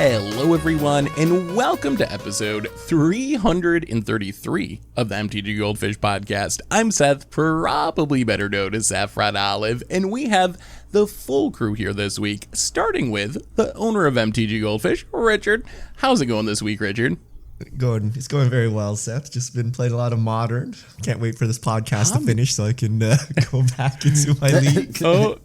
Hello everyone, and welcome to episode 333 of the MTG Goldfish podcast. I'm Seth, probably better known as Saffron Olive, and we have the full crew here this week, starting with the owner of MTG Goldfish, Richard. How's it going this week, Richard? It's going very well, Seth. Just been playing a lot of Modern. Can't wait for this podcast to finish so I can go back into my league. Oh,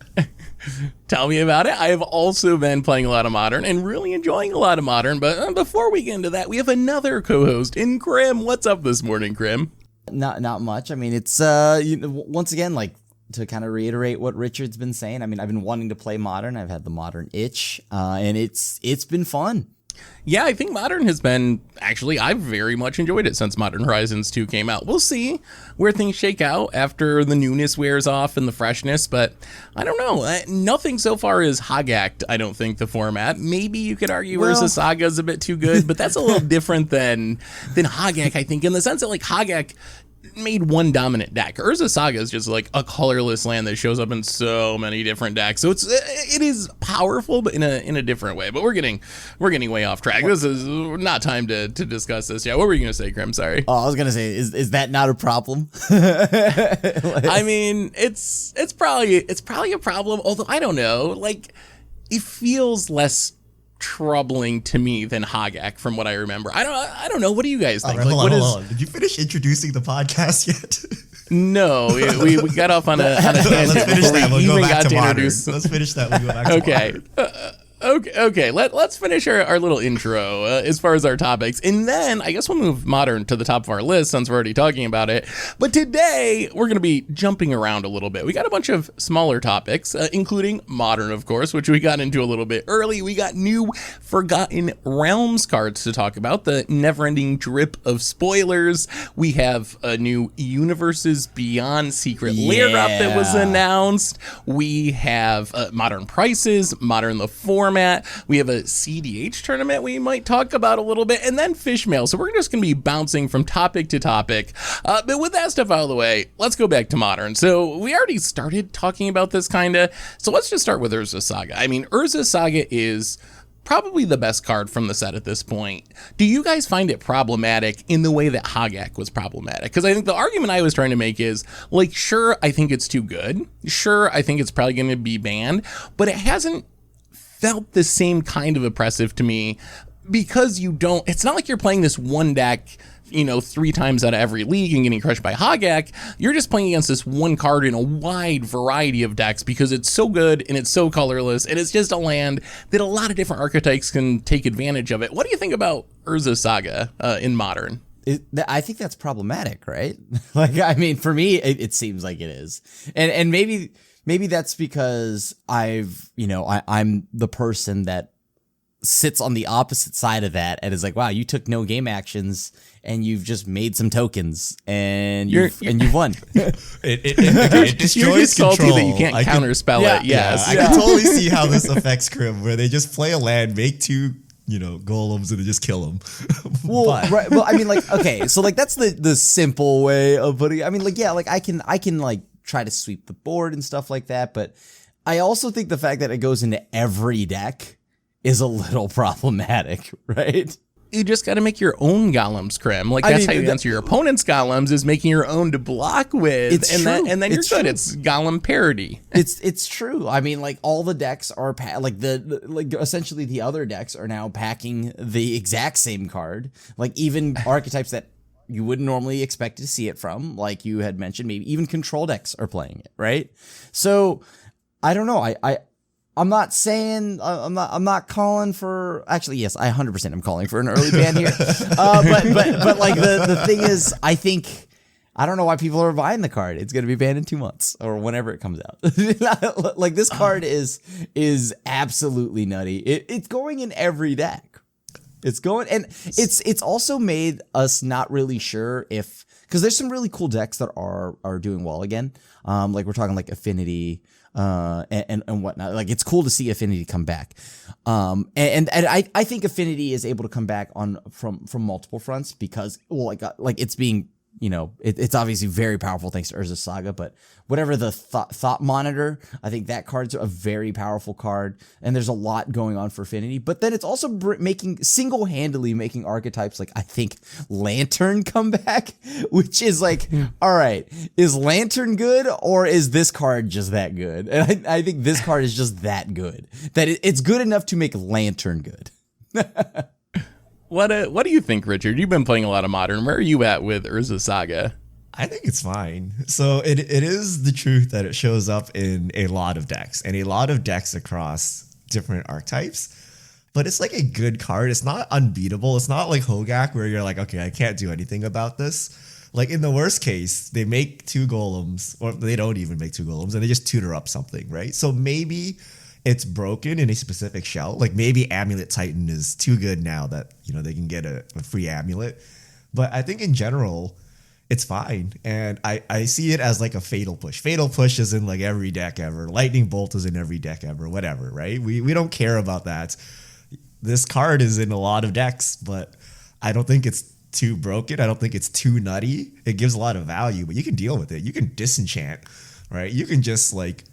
tell me about it. I have also been playing a lot of Modern and really enjoying a lot of Modern. But before we get into that, we have another co-host in Krim. What's up this morning, Krim? Not much. I mean, it's once again, like, to kind of reiterate what Richard's been saying. I mean, I've been wanting to play Modern. I've had the Modern itch, and it's been fun. Yeah, I think Modern has been, actually, I've very much enjoyed it since Modern Horizons 2 came out. We'll see where things shake out after the newness wears off and the freshness, but I don't know. Nothing so far is Hogak, I don't think, the format. Maybe you could argue Urza Saga is a bit too good, but that's a little different than Hogak, I think, in the sense that, like, Hogak made one dominant deck. Urza Saga is just like a colorless land that shows up in so many different decks. So it is powerful, but in a different way. But we're getting way off track. This is not time to discuss this yet. What were you gonna say, Grim? Sorry. Oh, I was gonna say, is that not a problem? I mean, it's probably a problem. Although I don't know. Like, it feels less troubling to me than Hogak from what I remember. I don't know. What do you guys think? Right, hold on. Did you finish introducing the podcast yet? No, we got off on a tangent. Let's finish that. We'll go back to Modern. Introduce. Let's finish that. We'll go back to Modern. Okay. Let's finish our little intro as far as our topics, and then I guess we'll move Modern to the top of our list since we're already talking about it. But today we're going to be jumping around a little bit. We got a bunch of smaller topics, including Modern, of course, which we got into a little bit early. We got new Forgotten Realms cards to talk about, the never-ending drip of spoilers. We have a new Universes Beyond Secret Lair drop that was announced. We have Modern prices, Modern the format. We have a CDH tournament we might talk about a little bit, and then fish mail. So we're just going to be bouncing from topic to topic. But with that stuff out of the way, let's go back to Modern. So we already started talking about this kind of. So let's just start with Urza Saga. I mean, Urza Saga is probably the best card from the set at this point. Do you guys find it problematic in the way that Hogak was problematic? Because I think the argument I was trying to make is, like, sure, I think it's too good. Sure, I think it's probably going to be banned, but it hasn't felt the same kind of oppressive to me because it's not like you're playing this one deck, 3 times out of every league and getting crushed by Hogak. You're just playing against this one card in a wide variety of decks because it's so good and it's so colorless and it's just a land that a lot of different archetypes can take advantage of it. What do you think about Urza Saga in Modern? I think that's problematic, right? Like, I mean, for me, it seems like it is, and maybe that's because I'm the person that sits on the opposite side of that and is like, wow, you took no game actions and you've just made some tokens and you've won. It destroys control. That you can't counterspell it. Yes. I can totally see how this affects Krim, where they just play a land, make 2 golems, and then just kill them. Right. Well, I mean, like, okay, so like that's the simple way of putting it. I mean, like, yeah, like I can like try to sweep the board and stuff like that, but I also think the fact that it goes into every deck is a little problematic, right? You just got to make your own golems, Krim. Like, that's how you answer your opponent's golems, is making your own to block with. It's true. And then you're good. It's golem parity. It's true. I mean, like, all the decks are essentially the other decks are now packing the exact same card. Like, even archetypes that you wouldn't normally expect to see it from, like you had mentioned, maybe even control decks are playing it, right? So I don't know. I'm not saying I'm not calling for. Actually, yes, I 100% am calling for an early ban here. But like the thing is, I don't know why people are buying the card. It's gonna be banned in 2 months or whenever it comes out. Like, this card is absolutely nutty. It's going in every deck. It's going, and it's also made us not really sure because there's some really cool decks that are doing well again. Like, we're talking like Affinity, and whatnot. Like, it's cool to see Affinity come back. And I think Affinity is able to come back from multiple fronts because, well, like it's being it's obviously very powerful thanks to Urza Saga, but whatever the thought monitor, I think that card's a very powerful card, and there's a lot going on for Affinity. But then it's also single-handedly making archetypes like, I think, Lantern come back, which is like, all right, is Lantern good, or is this card just that good? And I think this card is just that good, that it's good enough to make Lantern good. What do you think, Richard? You've been playing a lot of Modern. Where are you at with Urza Saga? I think it's fine. So it is the truth that it shows up in a lot of decks, and a lot of decks across different archetypes. But it's like a good card. It's not unbeatable. It's not like Hogak where you're like, okay, I can't do anything about this. Like in the worst case, they make 2 golems, or they don't even make 2 golems, and they just tutor up something, right? So maybe it's broken in a specific shell. Like maybe Amulet Titan is too good now that, they can get a free amulet. But I think in general, it's fine. And I see it as like a Fatal Push. Fatal Push is in like every deck ever. Lightning Bolt is in every deck ever, whatever, right? We don't care about that. This card is in a lot of decks, but I don't think it's too broken. I don't think it's too nutty. It gives a lot of value, but you can deal with it. You can disenchant, right? You can just like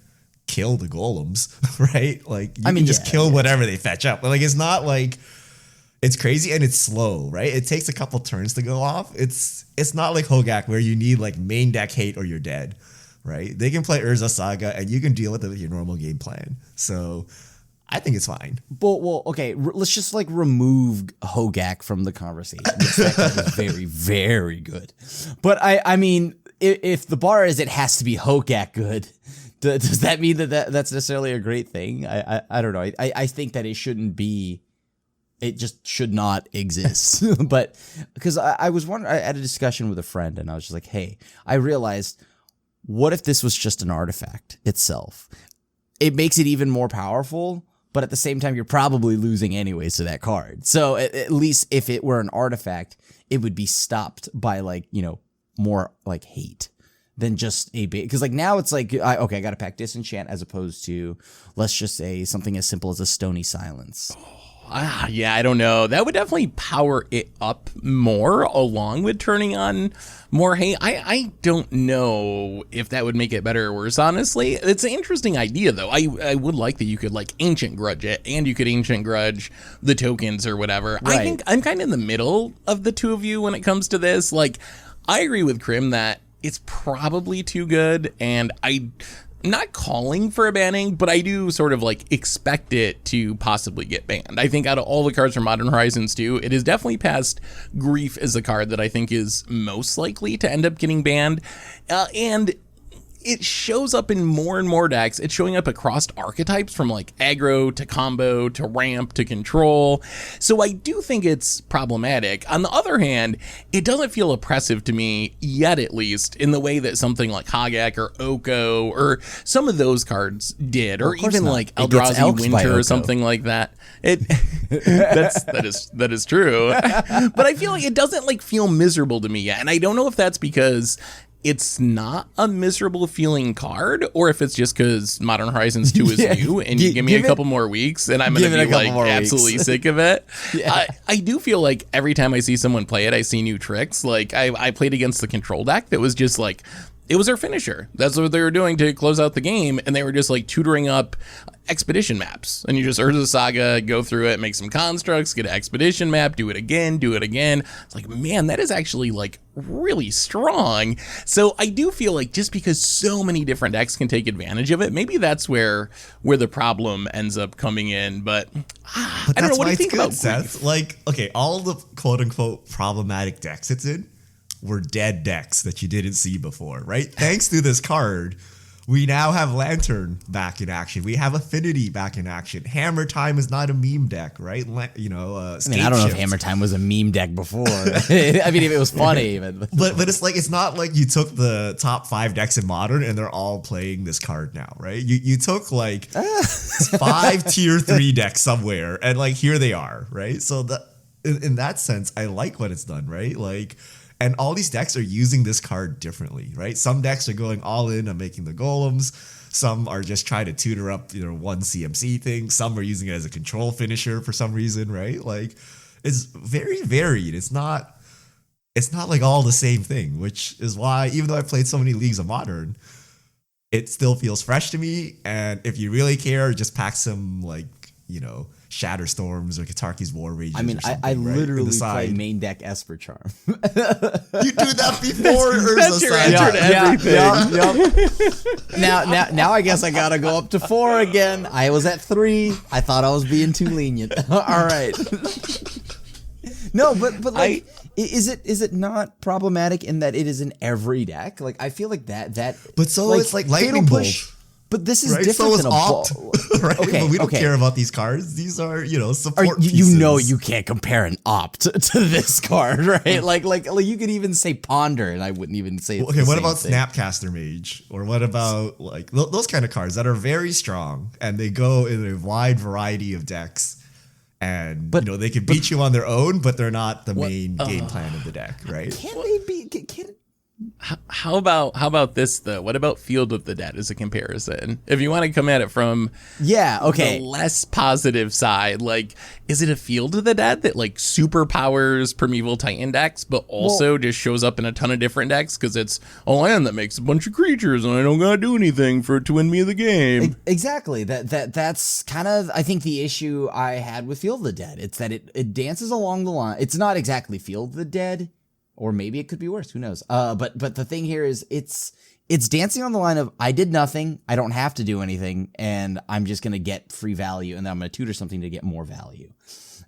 kill the golems, right? Like you can just kill whatever they fetch up. But like it's not like it's crazy, and it's slow, right? It takes a couple turns to go off. It's not like Hogak where you need like main deck hate or you're dead, right? They can play Urza Saga and you can deal with it with your normal game plan. So I think it's fine. Well, okay. Let's just like remove Hogak from the conversation. That card is very, very good. But I mean, if the bar is it has to be Hogak good, does that mean that's necessarily a great thing? I don't know. I think that it shouldn't be. It just should not exist. But because I was wondering, I had a discussion with a friend, and I was just like, hey, I realized, what if this was just an artifact itself? It makes it even more powerful, but at the same time, you're probably losing anyways to that card. So at least if it were an artifact, it would be stopped by like, more like hate than just a big, because like now it's like, I got to pack Disenchant as opposed to, let's just say something as simple as a Stony Silence. Yeah, I don't know. That would definitely power it up more along with turning on more hate. I don't know if that would make it better or worse, honestly. It's an interesting idea, though. I would like that you could like Ancient Grudge it, and you could Ancient Grudge the tokens or whatever. Right. I think I'm kind of in the middle of the two of you when it comes to this. Like, I agree with Krim that it's probably too good, and I'm not calling for a banning, but I do sort of like expect it to possibly get banned. I think out of all the cards from Modern Horizons 2, it is definitely past Grief as a card that I think is most likely to end up getting banned. And it shows up in more and more decks. It's showing up across archetypes from like aggro to combo to ramp to control. So I do think it's problematic. On the other hand, it doesn't feel oppressive to me yet, at least, in the way that something like Hogak or Oko or some of those cards did, or even like Eldrazi Winter or something like that. That is true. But I feel like it doesn't like feel miserable to me yet. And I don't know if that's because it's not a miserable feeling card, or if it's just because Modern Horizons 2 is new and you give me a couple more weeks and I'm going to be like absolutely sick of it. Yeah. I do feel like every time I see someone play it, I see new tricks. Like I played against the control deck that was just like, it was their finisher. That's what they were doing to close out the game. And they were just like tutoring up expedition maps. And you just Urza Saga, go through it, make some constructs, get an expedition map, do it again. It's like, man, that is actually like really strong. So I do feel like just because so many different decks can take advantage of it, maybe that's where the problem ends up coming in. But I don't know. What do you think about Seth? Like, okay, all the quote unquote problematic decks it's in were dead decks that you didn't see before, right? Thanks to this card, we now have Lantern back in action. We have Affinity back in action. Hammer Time is not a meme deck, right? I don't know if Hammer Time was a meme deck before. I mean, if it was funny. But it's like, it's not like you took the top 5 decks in Modern and they're all playing this card now, right? You took like 5 tier 3 decks somewhere and like here they are, right? So in that sense, I like what it's done, right? Like, and all these decks are using this card differently, right? Some decks are going all in on making the golems. Some are just trying to tutor up, one CMC thing. Some are using it as a control finisher for some reason, right? Like, it's very varied. It's not it's not like all the same thing, which is why even though I played so many leagues of Modern, it still feels fresh to me. And if you really care, just pack some like, Shatter Storms or Katarki's War Rages. I mean, I literally play main deck Esper Charm. You do that before That's your answer to everything. Now I guess I gotta go up to 4 again. I was at 3. I thought I was being too lenient. All right. No, but like, is it not problematic in that it is in every deck? Like, I feel like that. But so like, it's like Lightning Bolt. But this is right? different so than a Opt, right? Okay, but we don't care about these cards. These are, support pieces. You can't compare an Opt to this card, right? like you could even say Ponder, and I wouldn't even say. Okay, what about Snapcaster Mage, or what about like those kind of cards that are very strong and they go in a wide variety of decks, and they can beat you on their own, but they're not the main game plan of the deck, right? Can they be? How about this though? What about Field of the Dead as a comparison? If you want to come at it from the less positive side, like, is it a Field of the Dead that like superpowers Primeval Titan decks, but also just shows up in a ton of different decks because it's a land that makes a bunch of creatures and I don't gotta do anything for it to win me the game? Exactly. That's kind of, I think, the issue I had with Field of the Dead. It's that it dances along the line. It's not exactly Field of the Dead. Or maybe it could be worse. Who knows? But the thing here is it's dancing on the line of I did nothing, I don't have to do anything, and I'm just gonna get free value, and then I'm gonna tutor something to get more value.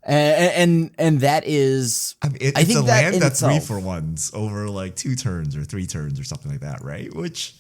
And that is, I think it's a land that's 3-for-1s over like 2 turns or 3 turns or something like that, right? Which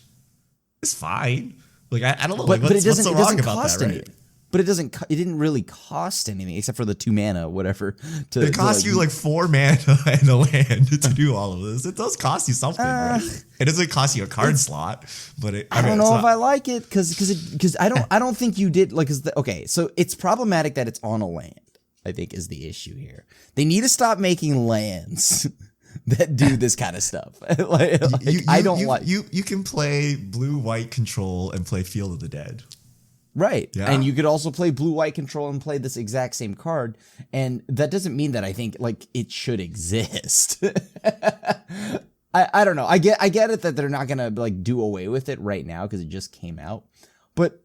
is fine. Like I don't know, but what's it so wrong about that, right? Anything. But it didn't really cost anything except for the 2 mana, whatever. It costs you like 4 mana and a land to do all of this. It does cost you something, right? It doesn't cost you a card slot, but I don't know if I like it because I don't think you did like. Okay, so it's problematic that it's on a land, I think, is the issue here. They need to stop making lands that do this kind of stuff. You can play blue-white control and play Field of the Dead. Right. Yeah. And you could also play blue-white control and play this exact same card. And that doesn't mean that I think like it should exist. I don't know. I get it that they're not gonna like do away with it right now because it just came out. But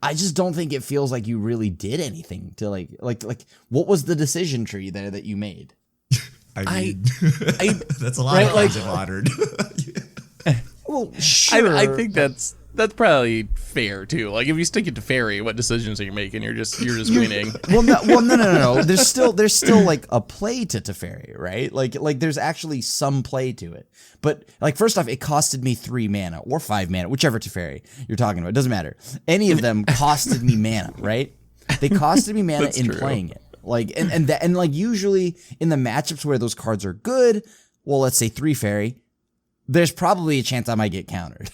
I just don't think it feels like you really did anything to like what was the decision tree there that you made? I mean, that's a lot of cards in Modern. Well, sure. I think that's probably fair too. Like if you stick it to fairy, what decisions are you making? You're just winning. No. There's still like a play to Teferi, right? Like there's actually some play to it. But like first off, it costed me 3 mana or 5 mana, whichever Teferi you're talking about. It doesn't matter. Any of them costed me mana, right? They costed me mana in playing it. Like and like usually in the matchups where those cards are good, well, let's say 3 fairy, there's probably a chance I might get countered.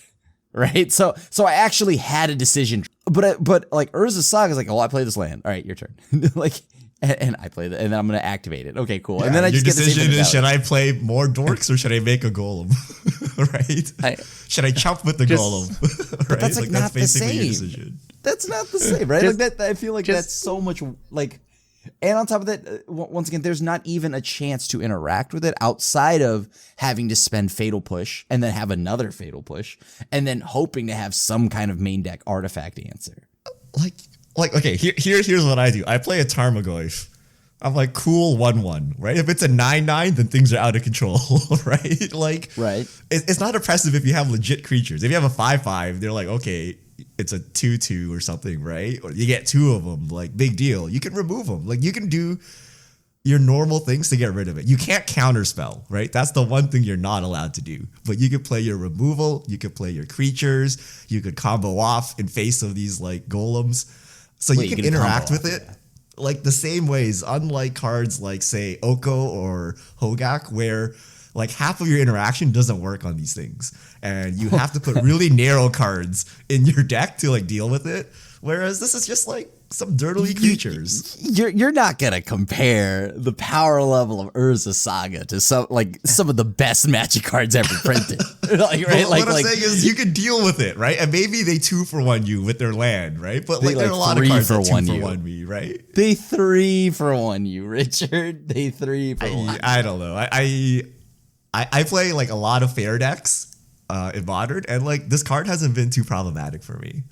Right, so I actually had a decision, but like Urza's Saga is like, oh, I play this land. All right, your turn. Like, and I play that, and then I'm gonna activate it. Okay, cool. Yeah, and then I your just get decision is: should I play more dorks or should I make a golem? Right? Should I chop with the golem? Right? But that's like not that's basically the same. Your decision. That's not the same, right? Like that. I feel like that's so much like. And on top of that, once again, there's not even a chance to interact with it outside of having to spend Fatal Push and then have another Fatal Push and then hoping to have some kind of main deck artifact answer. Like okay, here's what I do. I play a Tarmogoyf. I'm like, cool, 1/1, right? If it's a 9/9, then things are out of control, right? Like, right. It's not oppressive if you have legit creatures. If you have a 5/5, they're like, okay, it's a 2/2 or something, right? Or you get 2 of them, like big deal. You can remove them. Like you can do your normal things to get rid of it. You can't counterspell, right? That's the one thing you're not allowed to do. But you could play your removal, you could play your creatures, you could combo off in face of these like golems. So you can interact with it like the same ways, unlike cards like say Oko or Hogak, where like half of your interaction doesn't work on these things. And you have to put really narrow cards in your deck to like deal with it. Whereas this is just like some dirtly creatures. You're not gonna compare the power level of Urza Saga to some of the best Magic cards ever printed. Like, right? What I'm saying is you can deal with it, right? And maybe they 2-for-1 you with their land, right? But like there are a lot of cards that 2-for-1 me, right? They 3-for-1 you, Richard. They 3-for-1. I don't know. I play like a lot of fair decks in Modern, and like this card hasn't been too problematic for me.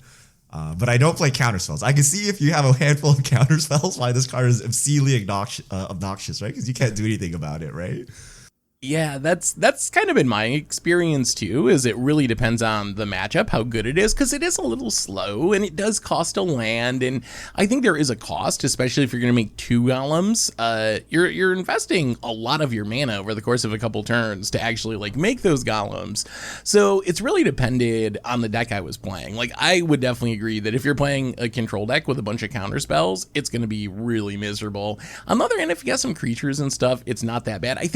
But I don't play counter spells. I can see if you have a handful of counter spells why this card is obscenely obnoxious, right? Because you can't do anything about it, right? Yeah, that's kind of been my experience too, is it really depends on the matchup, how good it is, because it is a little slow and it does cost a land, and I think there is a cost, especially if you're going to make 2 golems. You're investing a lot of your mana over the course of a couple turns to actually like make those golems. So it's really depended on the deck I was playing. Like I would definitely agree that if you're playing a control deck with a bunch of counter spells, it's going to be really miserable. On the other hand, if you got some creatures and stuff, it's not that bad. I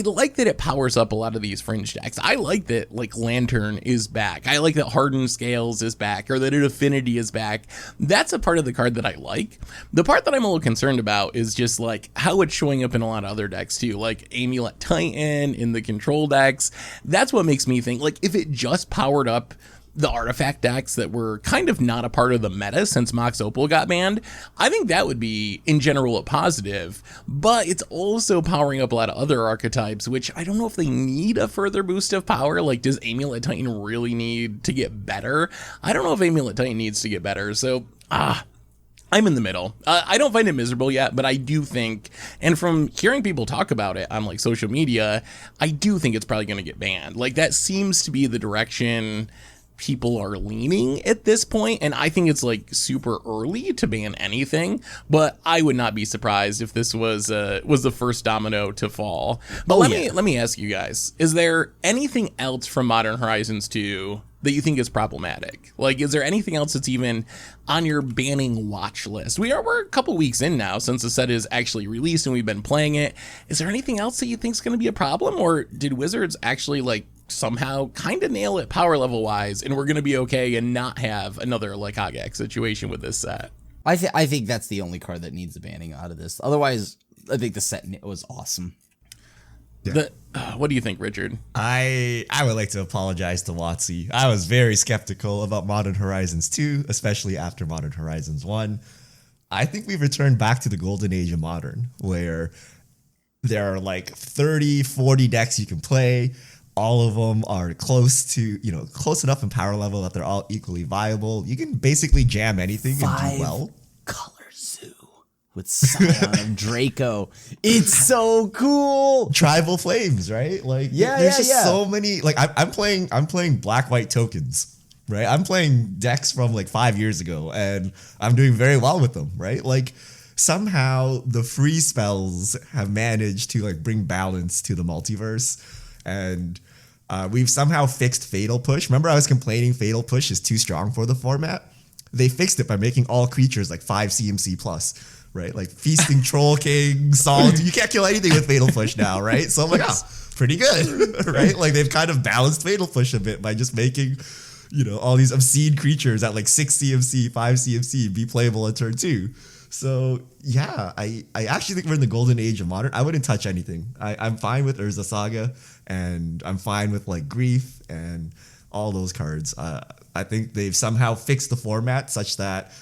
like that it powers up a lot of these fringe decks. I like that like Lantern is back. I like that Hardened Scales is back, or that an Affinity is back. That's a part of the card that I like. The part that I'm a little concerned about is just like how it's showing up in a lot of other decks too, like Amulet Titan in the control decks. That's what makes me think like if it just powered up the artifact decks that were kind of not a part of the meta since Mox Opal got banned, I think that would be in general a positive, but it's also powering up a lot of other archetypes, which I don't know if they need a further boost of power. Like, does Amulet Titan really need to get better? I don't know if Amulet Titan needs to get better, so I'm in the middle. I don't find it miserable yet, but I do think, and from hearing people talk about it on like social media, I do think it's probably going to get banned. Like that seems to be the direction people are leaning at this point, and I think it's like super early to ban anything, but I would not be surprised if this was the first domino to fall. But let me ask you guys, is there anything else from Modern Horizons 2 that you think is problematic? Like, is there anything else that's even on your banning watch list? We're a couple weeks in now since the set is actually released and we've been playing it. Is there anything else that you think is going to be a problem, or did Wizards actually like somehow kind of nail it power level wise, and we're going to be okay and not have another like Hogak situation with this set? I think that's the only card that needs a banning out of this. Otherwise, I think the set was awesome. Yeah. What do you think, Richard? I would like to apologize to WotC. I was very skeptical about Modern Horizons 2, especially after Modern Horizons 1. I think we've returned back to the golden age of Modern, where there are like 30, 40 decks you can play. All of them are close enough in power level that they're all equally viable. You can basically jam anything and do well. Color Zoo with Scion of Draco. It's so cool. Tribal Flames, right? Like, there's just so many. Like, I'm playing black-white tokens, right? I'm playing decks from like 5 years ago, and I'm doing very well with them, right? Like, somehow the free spells have managed to like bring balance to the multiverse, and we've somehow fixed Fatal Push. Remember I was complaining Fatal Push is too strong for the format? They fixed it by making all creatures like 5 CMC plus, right? Like Feasting Troll King, Solitude. You can't kill anything with Fatal Push now, right? So I'm like, pretty good, right? Like they've kind of balanced Fatal Push a bit by just making, all these obscene creatures at like 6 CMC, 5 CMC be playable at turn 2. So yeah, I actually think we're in the golden age of Modern. I wouldn't touch anything. I'm fine with Urza Saga, and I'm fine with like Grief and all those cards. I think they've somehow fixed the format such that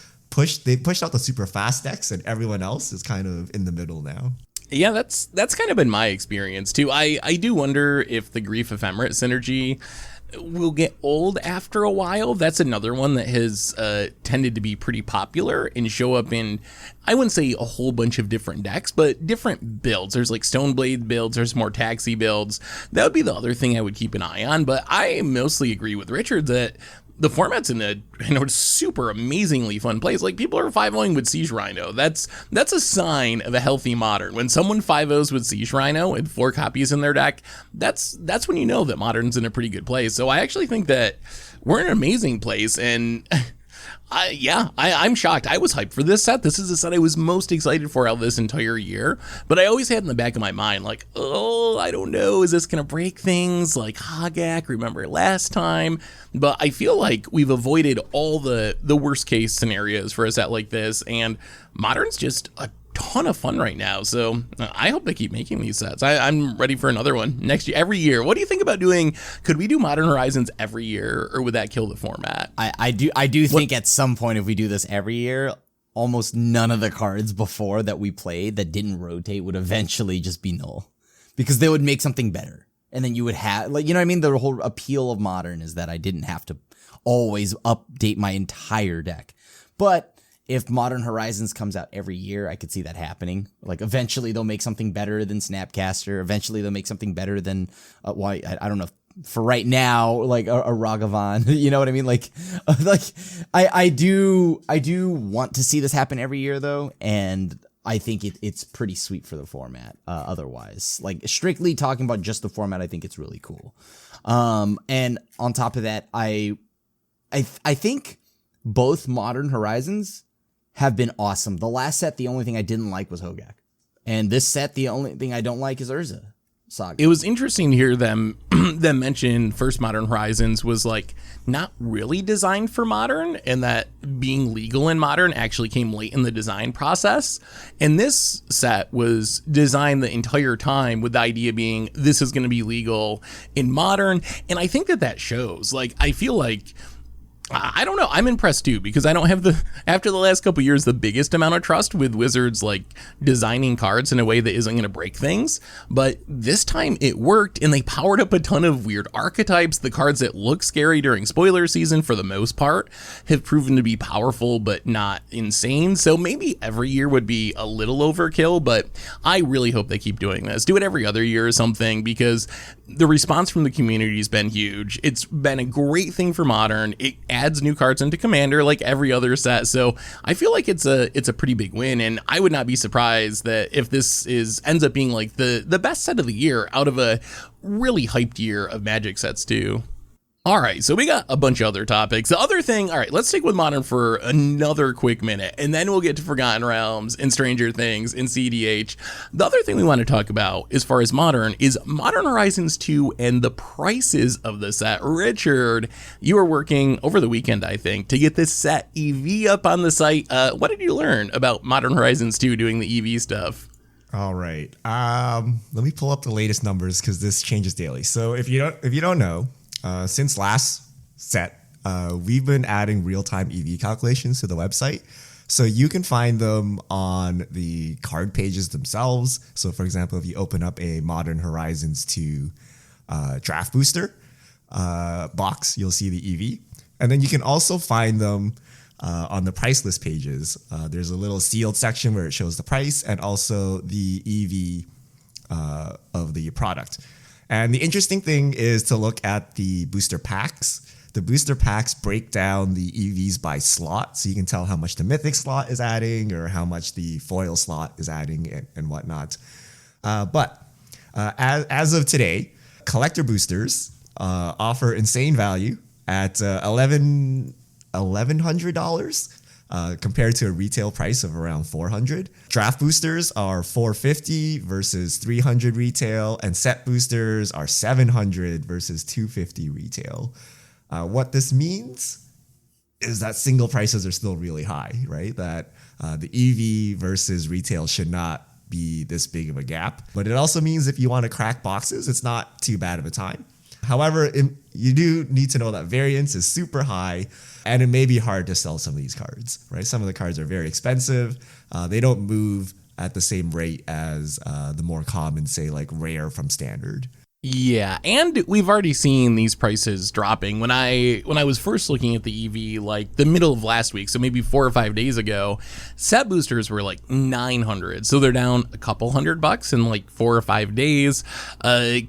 they pushed out the super fast decks, and everyone else is kind of in the middle now. Yeah, that's kind of been my experience too. I do wonder if the Grief Ephemerate synergy will get old after a while. That's another one that has tended to be pretty popular and show up in, I wouldn't say a whole bunch of different decks, but different builds. There's like Stoneblade builds, there's more Taxi builds. That would be the other thing I would keep an eye on, but I mostly agree with Richard that the format's in a super amazingly fun place. Like, people are 5-0ing with Siege Rhino. That's a sign of a healthy Modern. When someone 5-0s with Siege Rhino and 4 copies in their deck, that's when you know that Modern's in a pretty good place. So I actually think that we're in an amazing place, and I'm shocked. I was hyped for this set. This is the set I was most excited for out of this entire year, but I always had in the back of my mind, like, I don't know, is this gonna break things like Hogak, remember last time? But I feel like we've avoided all the worst case scenarios for a set like this, and Modern's just a ton of fun right now. So I hope they keep making these sets. I'm ready for another one next year, every year. What do you think about could we do Modern Horizons every year, or would that kill the format? I do think at some point, if we do this every year, almost none of the cards before that we played that didn't rotate would eventually just be null, because they would make something better. and then you would have, like, you know what I mean? The whole appeal of Modern is that I didn't have to always update my entire deck. But if Modern Horizons comes out every year, I could see that happening. Like, eventually they'll make something better than Snapcaster. Eventually they'll make something better than, I don't know. For right now, like a Ragavan, you know what I mean? Like I do want to see this happen every year though, and I think it's pretty sweet for the format. Otherwise, like strictly talking about just the format, I think it's really cool. And on top of that, I think both Modern Horizons have been awesome. The last set, the only thing I didn't like was Hogak, and this set, the only thing I don't like is Urza Saga. It was interesting to hear them mention first Modern Horizons was like not really designed for Modern, and that being legal in Modern actually came late in the design process. And this set was designed the entire time with the idea being this is going to be legal in Modern. And I think that shows. Like, I feel like, I don't know. I'm impressed too, because I don't have after the last couple years, the biggest amount of trust with Wizards, like designing cards in a way that isn't going to break things. But this time it worked, and they powered up a ton of weird archetypes. The cards that look scary during spoiler season, for the most part, have proven to be powerful, but not insane. So maybe every year would be a little overkill, but I really hope they keep doing this. Do it every other year or something, because the response from the community has been huge. It's been a great thing for Modern. It adds new cards into Commander like every other set, so I feel like it's a pretty big win, and I would not be surprised that if this ends up being like the best set of the year out of a really hyped year of Magic sets too. All right, so we got a bunch of other topics. The other thing, all right, let's stick with Modern for another quick minute, and then we'll get to Forgotten Realms and Stranger Things and CDH. The other thing we want to talk about as far as Modern is Modern Horizons 2 and the prices of the set. Richard, you were working over the weekend, I think, to get this set EV up on the site. What did you learn about Modern Horizons 2 doing the EV stuff? All right, let me pull up the latest numbers because this changes daily. So if you don't know, since last set, we've been adding real-time EV calculations to the website. So you can find them on the card pages themselves. So for example, if you open up a Modern Horizons 2 draft booster box, you'll see the EV. And then you can also find them on the price list pages. There's a little sealed section where it shows the price and also the EV of the product. And the interesting thing is to look at the booster packs. The booster packs break down the EVs by slot, so you can tell how much the Mythic slot is adding or how much the foil slot is adding and whatnot. But as of today, collector boosters offer insane value at $1,100 compared to a retail price of around $400. Draft boosters are $450 versus $300 retail, and set boosters are $700 versus $250 retail. What this means is that single prices are still really high, right? That the EV versus retail should not be this big of a gap. But it also means if you want to crack boxes, it's not too bad of a time. However, you do need to know that variance is super high, and it may be hard to sell some of these cards, right? Some of the cards are very expensive. They don't move at the same rate as the more common, say, like rare from standard. Yeah, and we've already seen these prices dropping. When I was first looking at the EV, like the middle of last week, so maybe 4 or 5 days ago, set boosters were like $900, so they're down a couple $100 in like 4 or 5 days.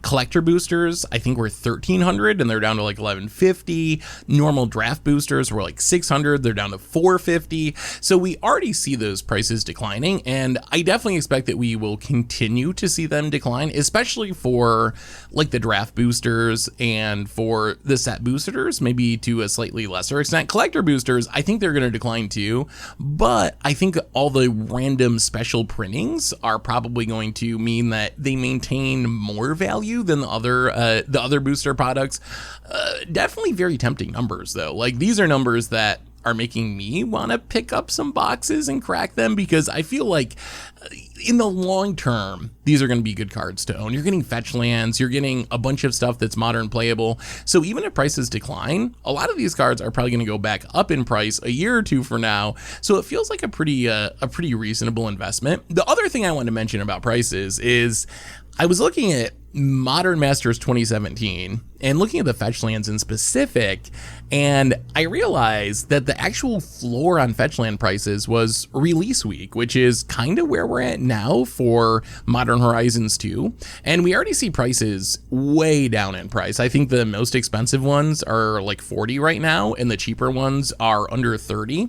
Collector boosters, I think, were $1,300, and they're down to like $1,150. Normal draft boosters were like $600, they're down to $450. So we already see those prices declining, and I definitely expect that we will continue to see them decline, especially for like the draft boosters and for the set boosters, maybe to a slightly lesser extent. Collector boosters, I think they're going to decline too, but I think all the random special printings are probably going to mean that they maintain more value than the other booster products. Definitely very tempting numbers though. Like, these are numbers that are making me want to pick up some boxes and crack them, because I feel like in the long term, these are going to be good cards to own. You're getting fetch lands, you're getting a bunch of stuff that's modern playable. So even if prices decline, a lot of these cards are probably going to go back up in price a year or two from now. So it feels like a pretty reasonable investment. The other thing I want to mention about prices is I was looking at Modern Masters 2017 and looking at the fetch lands in specific, and I realized that the actual floor on fetch land prices was release week, which is kind of where we're at now for Modern Horizons 2. And we already see prices way down in price. I think the most expensive ones are like 40 right now, and the cheaper ones are under 30.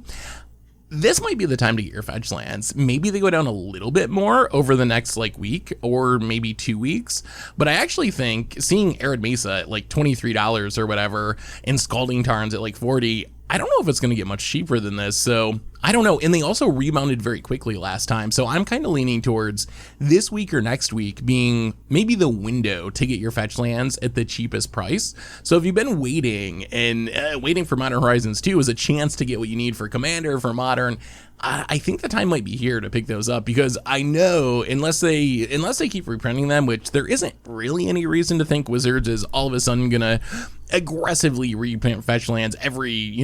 This might be the time to get your fetch lands. Maybe they go down a little bit more over the next like week or maybe 2 weeks. But I actually think seeing Arid Mesa at like $23 or whatever and Scalding Tarns at like 40, I don't know if it's going to get much cheaper than this. So I don't know. And they also rebounded very quickly last time. So I'm kind of leaning towards this week or next week being maybe the window to get your fetch lands at the cheapest price. So if you've been waiting and waiting for Modern Horizons 2 as a chance to get what you need for Commander, for Modern, I think the time might be here to pick those up, because I know unless they keep reprinting them, which there isn't really any reason to think Wizards is all of a sudden gonna aggressively reprint fetch lands every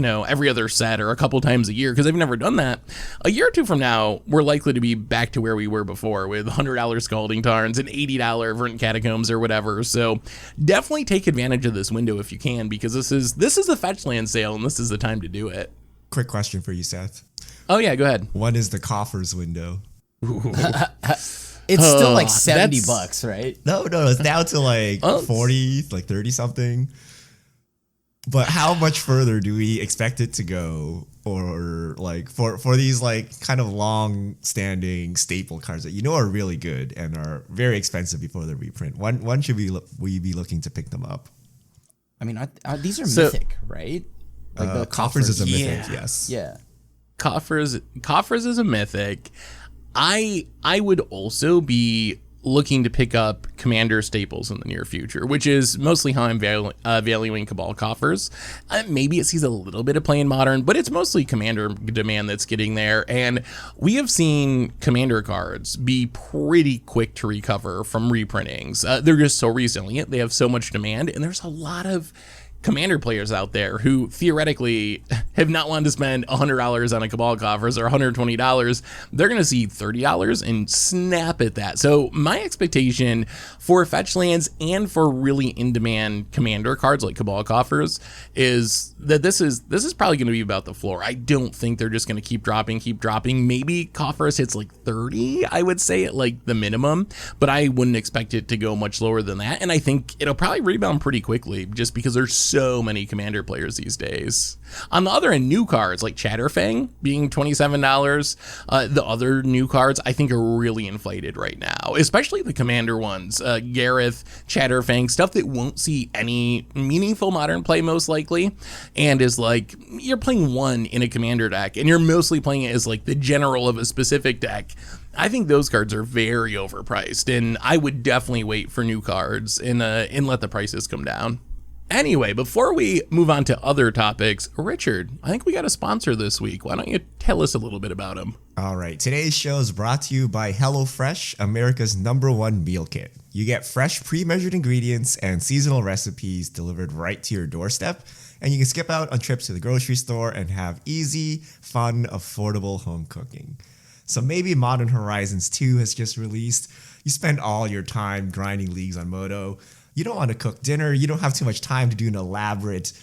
other set or a couple times a year, because they've never done that. A year or two from now, we're likely to be back to where we were before with $100 Scalding Tarns and $80 Verdant Catacombs or whatever. So definitely take advantage of this window if you can, because this is the fetch land sale and this is the time to do it. Quick question for you, Seth. Oh yeah, go ahead. What is the coffers window? It's still like $70, right? No, it's down to like 40, like 30 something. But how much further do we expect it to go? Or like for these like kind of long standing staple cards that are really good and are very expensive before the reprint? When should we be looking to pick them up? I mean, these are mythic, right? Like the coffers is a mythic, yes. Yeah. Coffers is a mythic. I would also be looking to pick up Commander staples in the near future, which is mostly how I'm valuing Cabal Coffers. Maybe it sees a little bit of play in Modern, but it's mostly Commander demand that's getting there. And we have seen Commander cards be pretty quick to recover from reprintings. They're just so resilient. They have so much demand, and there's a lot of Commander players out there who theoretically have not wanted to spend $100 on a Cabal Coffers or $120. They're going to see $30 and snap at that. So my expectation for fetch lands and for really in-demand Commander cards like Cabal Coffers is that this is probably going to be about the floor. I don't think they're just going to keep dropping. Maybe Coffers hits like 30, I would say, at like the minimum, but I wouldn't expect it to go much lower than that. And I think it'll probably rebound pretty quickly just because there's so many Commander players these days. On the other end, new cards like Chatterfang being $27. The other new cards I think are really inflated right now, especially the Commander ones. Gareth, Chatterfang, stuff that won't see any meaningful Modern play most likely, and is like you're playing one in a Commander deck and you're mostly playing it as like the general of a specific deck. I think those cards are very overpriced, and I would definitely wait for new cards and let the prices come down. Anyway, before we move on to other topics, Richard, I think we got a sponsor this week. Why don't you tell us a little bit about him? All right. Today's show is brought to you by HelloFresh, America's #1 meal kit. You get fresh, pre-measured ingredients and seasonal recipes delivered right to your doorstep, and you can skip out on trips to the grocery store and have easy, fun, affordable home cooking. So maybe Modern Horizons 2 has just released. You spend all your time grinding leagues on Moto. You don't want to cook dinner. You don't have too much time to do an elaborate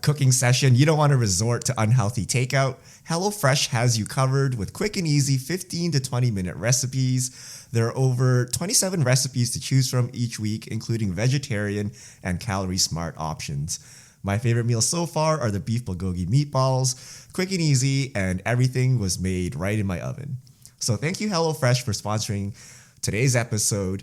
cooking session. You don't want to resort to unhealthy takeout. HelloFresh has you covered with quick and easy 15 to 20 minute recipes. There are over 27 recipes to choose from each week, including vegetarian and calorie smart options. My favorite meals so far are the beef bulgogi meatballs, quick and easy, and everything was made right in my oven. So thank you HelloFresh for sponsoring today's episode.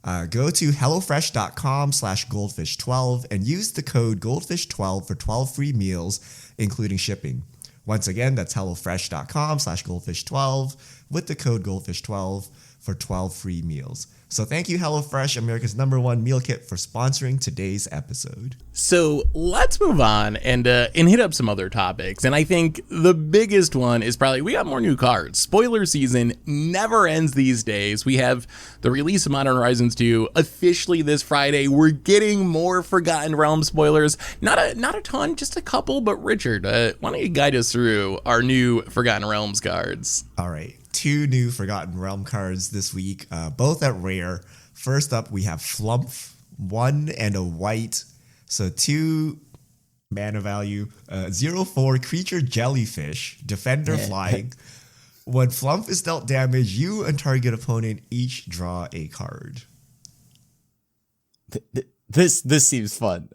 Go to hellofresh.com/goldfish12 and use the code goldfish12 for 12 free meals, including shipping. Once again, that's hellofresh.com/goldfish12 with the code goldfish12 for 12 free meals. So thank you, HelloFresh, America's #1 meal kit, for sponsoring today's episode. So let's move on and hit up some other topics. And I think the biggest one is probably we got more new cards. Spoiler season never ends these days. We have the release of Modern Horizons 2 officially this Friday. We're getting more Forgotten Realms spoilers. Not a ton, just a couple. But Richard, why don't you guide us through our new Forgotten Realms cards? All right. 2 new Forgotten Realm cards this week, both at rare First up, we have Flump, 1 and a white. So 2 mana value, 0/4 creature jellyfish, defender flying. When Flump is dealt damage, you and target opponent each draw a card. This seems fun,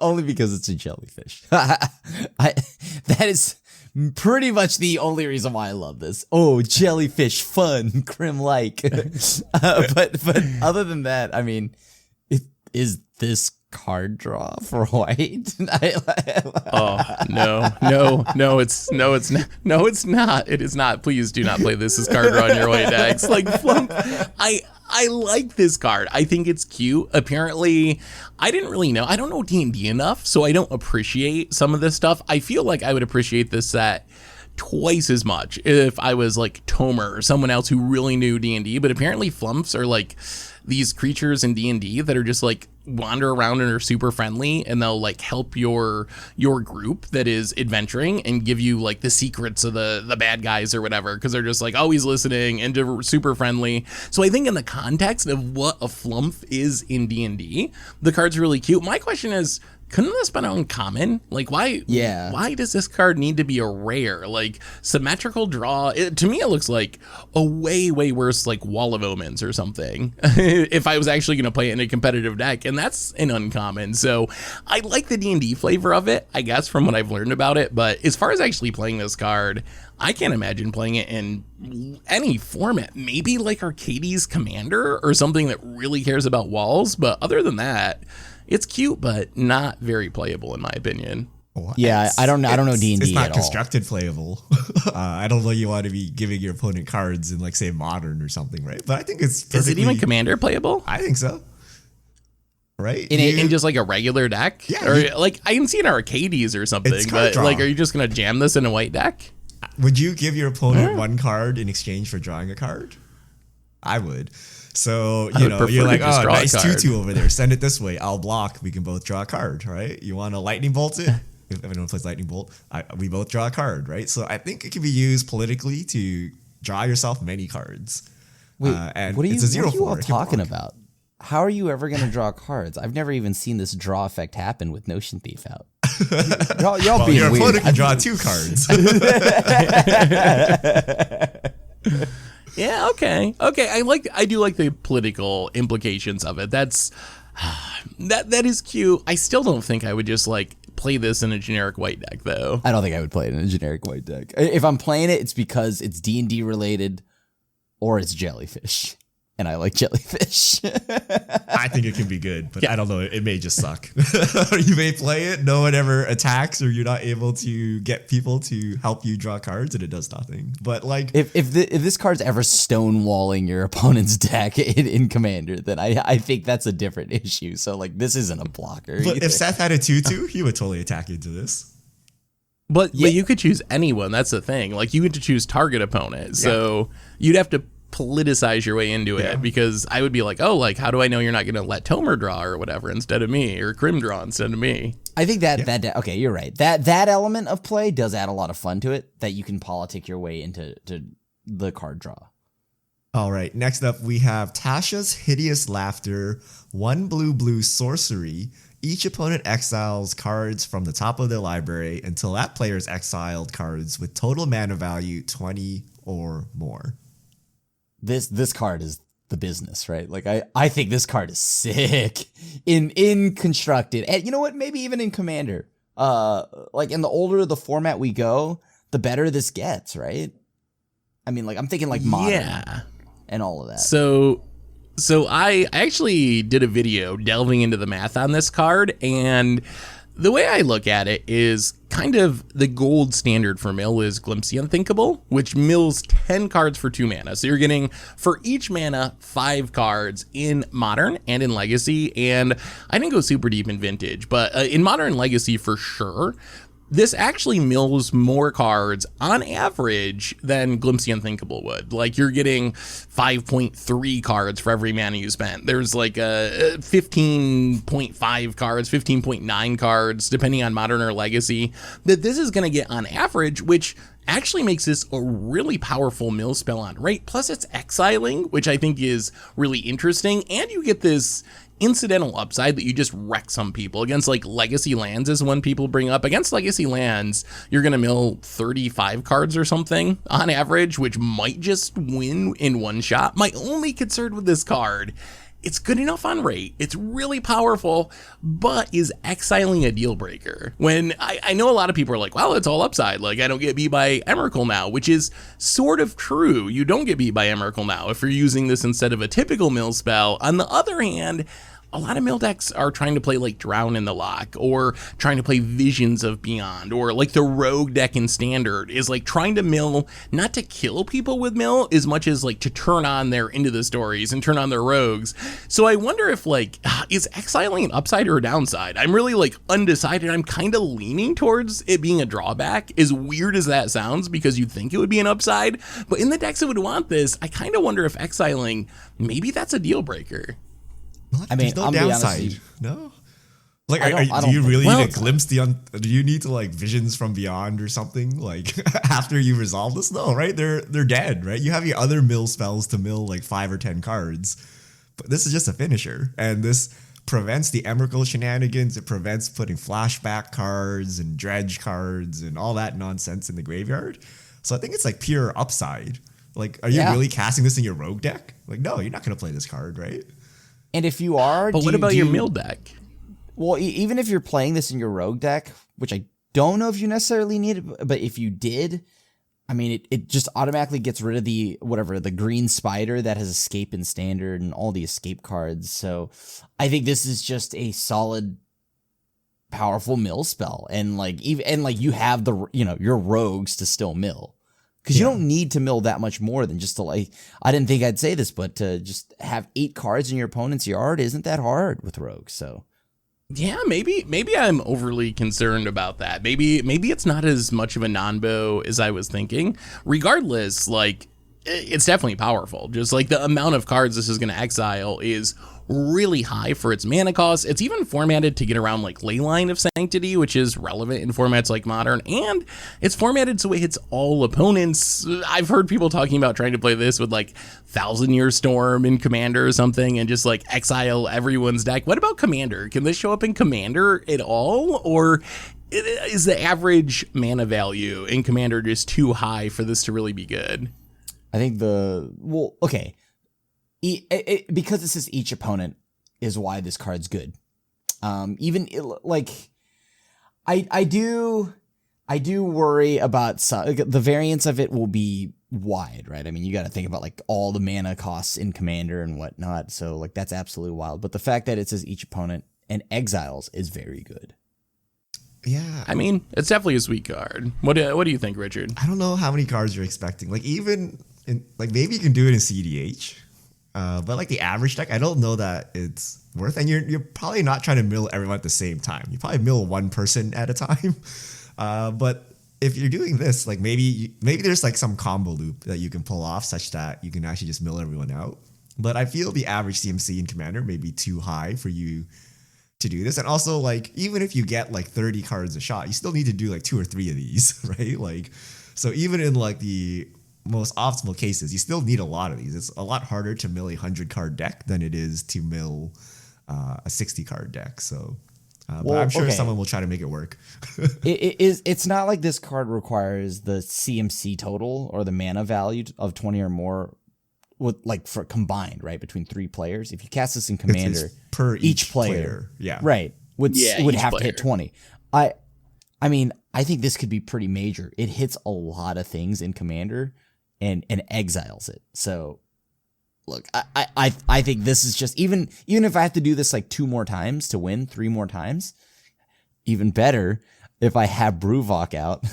only because it's a jellyfish. That is pretty much the only reason why I love this. Oh, jellyfish, fun, Crim-like. But other than that, I mean, is this card draw for white? Oh no, it's not. It is not. Please do not play this as card draw in your white decks. Like Flump, I like this card. I think it's cute. Apparently, I didn't really know. I don't know D&D enough, so I don't appreciate some of this stuff. I feel like I would appreciate this set twice as much if I was like Tomer or someone else who really knew D&D, but apparently Flumps are like these creatures in D&D that are just like wander around and are super friendly, and they'll like help your group that is adventuring and give you like the secrets of the bad guys or whatever, because they're just like always listening and they're super friendly. So I think in the context of what a Flump is in D&D, the card's really cute. My question is, couldn't this been uncommon? Like, why? Yeah. Why does this card need to be a rare? Like, symmetrical draw. To me, it looks like a way worse, like Wall of Omens or something. If I was actually going to play it in a competitive deck, and that's an uncommon. So I like the D&D flavor of it, I guess, from what I've learned about it. But as far as actually playing this card, I can't imagine playing it in any format. Maybe like Arcades Commander or something that really cares about walls. But other than that, it's cute, but not very playable in my opinion. Well, yeah, I don't know D&D at all. It's not constructed playable. I don't know you want to be giving your opponent cards in like say Modern or something, right? But I think it's perfectly, is it even Commander playable? I think so. Right? In just like a regular deck? Yeah. Or like I can see in Arcades or something, but like are you just going to jam this in a white deck? Would you give your opponent one card in exchange for drawing a card? I would. So, you know, you're like, oh, nice 2/2 over there. Send it this way. I'll block. We can both draw a card, right? You want to lightning bolt it? If anyone plays lightning bolt, we both draw a card, right? So I think it can be used politically to draw yourself many cards. Wait, and what are you, it's a 0/4. What are you all talking about? How are you ever going to draw cards? I've never even seen this draw effect happen with Notion Thief out. Y'all being your weird. opponent can draw 2 cards. Yeah, okay. I do like the political implications of it. That is cute. I still don't think I would just like play this in a generic white deck though. I don't think I would play it in a generic white deck. If I'm playing it, it's because it's D&D related or it's jellyfish. And I like jellyfish. I think it can be good, but I don't know. It may just suck. You may play it, no one ever attacks, or you're not able to get people to help you draw cards, and it does nothing. But like, if this card's ever stonewalling your opponent's deck in Commander, then I think that's a different issue. So like, this isn't a blocker. But either. if Seth had a 2/2, he would totally attack into this. But you could choose anyone. That's the thing. Like you get to choose target opponent, so you'd have to politicize your way into it, because I would be like, oh, like how do I know you're not going to let Tomer draw or whatever instead of me, or Crim draw instead of me? I think that okay, you're right. That element of play does add a lot of fun to it, that you can politic your way into the card draw. All right, next up we have Tasha's Hideous Laughter, 1 blue sorcery. Each opponent exiles cards from the top of their library until that player's exiled cards with total mana value 20 or more. This card is the business, right? Like I think this card is sick in constructed, and you know what? Maybe even in Commander. Like in the older the format we go, the better this gets, right? I mean, like I'm thinking like Modern and all of that. So I actually did a video delving into the math on this card, and the way I look at it is kind of the gold standard for mill is Glimpse the Unthinkable, which mills 10 cards for 2 mana. So you're getting for each mana 5 cards in Modern and in Legacy, and I didn't go super deep in Vintage, but in Modern and Legacy for sure, this actually mills more cards on average than Glimpse the Unthinkable would. Like, you're getting 5.3 cards for every mana you spent. There's like a 15.5 cards, 15.9 cards, depending on Modern or Legacy, that this is going to get on average, which actually makes this a really powerful mill spell on rate. Plus it's exiling, which I think is really interesting, and you get this incidental upside that you just wreck some people against. Like, Legacy lands is one people bring up. Against Legacy lands, you're gonna mill 35 cards or something on average, which might just win in one shot. My only concern with this card, it's good enough on rate, it's really powerful, but is exiling a deal breaker? When I know a lot of people are like, well, it's all upside, like I don't get beat by Emrakul now, which is sort of true. You don't get beat by Emrakul now if you're using this instead of a typical mill spell. On the other hand, a lot of mill decks are trying to play like Drown in the Lock, or trying to play Visions of Beyond, or like the Rogue deck in Standard is like trying to mill, not to kill people with mill as much as like to turn on their Into the Stories and turn on their rogues. So I wonder if like, is exiling an upside or a downside? I'm really like undecided. I'm kind of leaning towards it being a drawback, as weird as that sounds, because you'd think it would be an upside. But in the decks that would want this, I kind of wonder if exiling, maybe that's a deal breaker. What? I mean, there's no I'll be honest downside. with you. No. Like, I don't do you think- really well, need to glimpse do you need to like Visions from Beyond or something like after you resolve this? No, right? They're dead, right? You have your other mill spells to mill like 5 or 10 cards, but this is just a finisher, and this prevents the Emrakul shenanigans. It prevents putting flashback cards and dredge cards and all that nonsense in the graveyard. So I think it's like pure upside. Like, are you really casting this in your rogue deck? Like, no, you're not going to play this card, right? And if you are, But what about your mill deck? Well, even if you're playing this in your rogue deck, which I don't know if you necessarily need it, but if you did, I mean, it just automatically gets rid of the green spider that has escape in Standard and all the escape cards. So I think this is just a solid, powerful mill spell, and you have your rogues to still mill. Because you don't need to mill that much more than just to, like, I didn't think I'd say this, but to just have 8 cards in your opponent's yard isn't that hard with rogues. So yeah, maybe I'm overly concerned about that. Maybe it's not as much of a non-bow as I was thinking. Regardless, like, it's definitely powerful. Just like the amount of cards this is going to exile is really high for its mana cost. It's even formatted to get around like Leyline of Sanctity, which is relevant in formats like Modern, and it's formatted so it hits all opponents. I've heard people talking about trying to play this with like Thousand Year Storm in Commander or something and just like exile everyone's deck. What about Commander? Can this show up in Commander at all, or is the average mana value in Commander just too high for this to really be good? I think because this is each opponent is why this card's good. I do worry about the variance of it will be wide, right? I mean, you got to think about like all the mana costs in Commander and whatnot. So like that's absolutely wild. But the fact that it says each opponent and exiles is very good. Yeah, I mean, it's definitely a sweet card. What do you think, Richard? I don't know how many cards you're expecting. Like, even in, like, maybe you can do it in CDH. But like the average deck, I don't know that it's worth. And you're probably not trying to mill everyone at the same time. You probably mill one person at a time. But if you're doing this, like maybe there's like some combo loop that you can pull off such that you can actually just mill everyone out. But I feel the average CMC in Commander may be too high for you to do this. And also, like, even if you get like 30 cards a shot, you still need to do like 2 or 3 of these, right? Like, so even in like the most optimal cases, you still need a lot of these. It's a lot harder to mill a 100 card deck than it is to mill a 60 card deck. So, but I'm sure someone will try to make it work. It's not like this card requires the CMC total or the mana value of 20 or more with like for combined, right, between 3 players. If you cast this in Commander, it's per each player, yeah, right, would have player to hit 20. I mean, I think this could be pretty major. It hits a lot of things in Commander and exiles it. So, look, I think this is just even if I have to do this like 2 more times to win, 3 more times, even better if I have Bruvok out.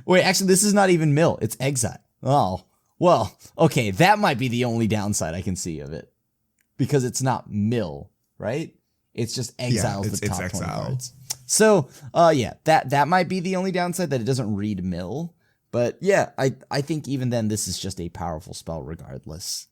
Wait, actually, this is not even mill. It's exile. Oh, well, okay, that might be the only downside I can see of it, because it's not mill, right? It's just exiles the top 20 cards. So, yeah, that might be the only downside, that it doesn't read mill. But yeah, I think even then, this is just a powerful spell regardless.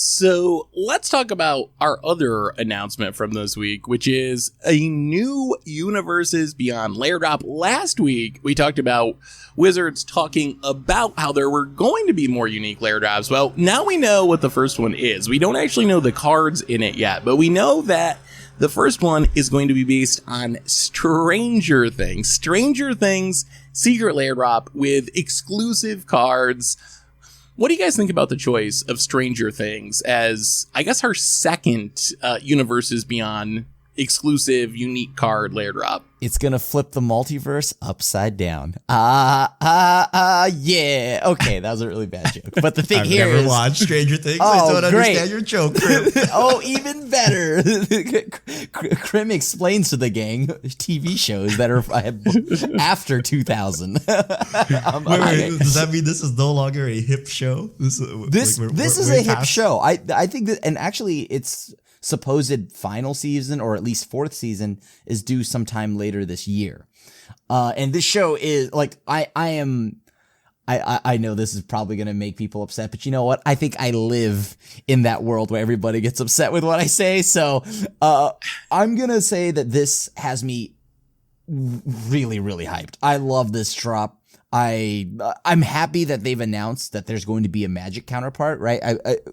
So let's talk about our other announcement from this week, which is a new Universes Beyond layer drop. Last week, we talked about Wizards talking about how there were going to be more unique layer drops. Well, now we know what the first one is. We don't actually know the cards in it yet, but we know that the first one is going to be based on Stranger Things. Stranger Things secret layer drop with exclusive cards. What do you guys think about the choice of Stranger Things as, I guess, our second Universes Beyond exclusive unique card layer drop? It's gonna flip the multiverse upside down. Yeah. Okay, that was a really bad joke. But the thing I've here never is, watched Stranger Things. Oh, I don't great. understand your joke, Krim. oh, even better. Krim explains to the gang TV shows that are after 2000. Wait, does that mean this is no longer a hip show? This is a hip show. I think that, and actually, it's supposed final season, or at least fourth season, is due sometime later this year. And this show is like, I know this is probably going to make people upset, but you know what? I think I live in that world where everybody gets upset with what I say. So, I'm going to say that this has me really, really hyped. I love this drop. I'm happy that they've announced that there's going to be a Magic counterpart, right?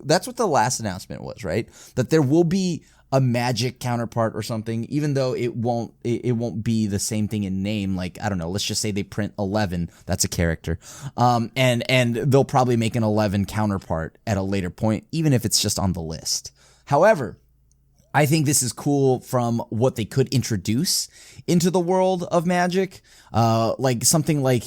That's what the last announcement was, right? That there will be a Magic counterpart or something, even though it won't be the same thing in name. Like, I don't know, let's just say they print 11, that's a character. And they'll probably make an 11 counterpart at a later point, even if it's just on the list. However, I think this is cool from what they could introduce into the world of Magic. Like something like,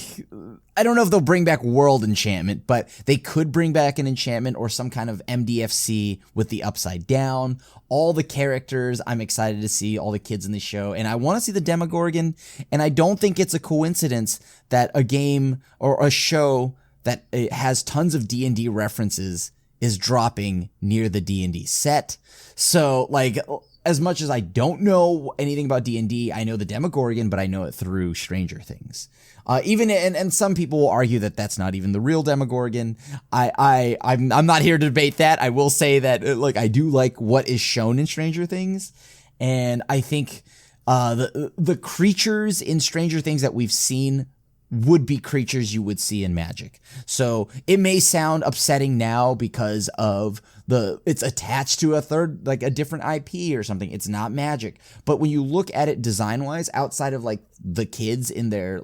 I don't know if they'll bring back World Enchantment, but they could bring back an enchantment or some kind of MDFC with the upside down. All the characters, I'm excited to see all the kids in the show, and I want to see the Demogorgon. And I don't think it's a coincidence that a game or a show that has tons of D&D references is dropping near the D&D set. So, like, as much as I don't know anything about D&D, I know the Demogorgon, but I know it through Stranger Things. And some people will argue that that's not even the real Demogorgon. I'm not here to debate that. I will say that, I do like what is shown in Stranger Things, and I think the creatures in Stranger Things that we've seen would be creatures you would see in Magic. So it may sound upsetting now because of it's attached to a different IP or something. It's not Magic. But when you look at it design wise, outside of like the kids in their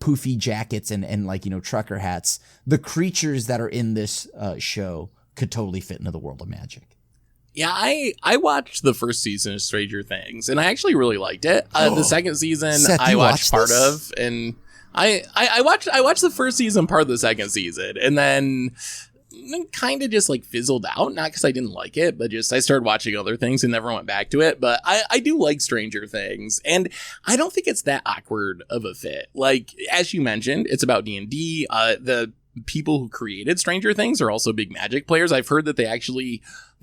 poofy jackets and trucker hats, the creatures that are in this show could totally fit into the world of Magic. Yeah, I watched the first season of Stranger Things, and I actually really liked it. The second season, Seth, I watched part this? of, and I watched the first season, part of the second season, and then kind of just fizzled out. Not because I didn't like it, but just I started watching other things and never went back to it. But I do like Stranger Things, and I don't think it's that awkward of a fit. Like, as you mentioned, it's about D&D. The people who created Stranger Things are also big Magic players. I've heard that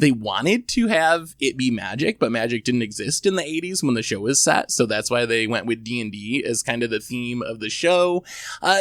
they wanted to have it be Magic, but Magic didn't exist in the 80s when the show was set, so that's why they went with D&D as kind of the theme of the show.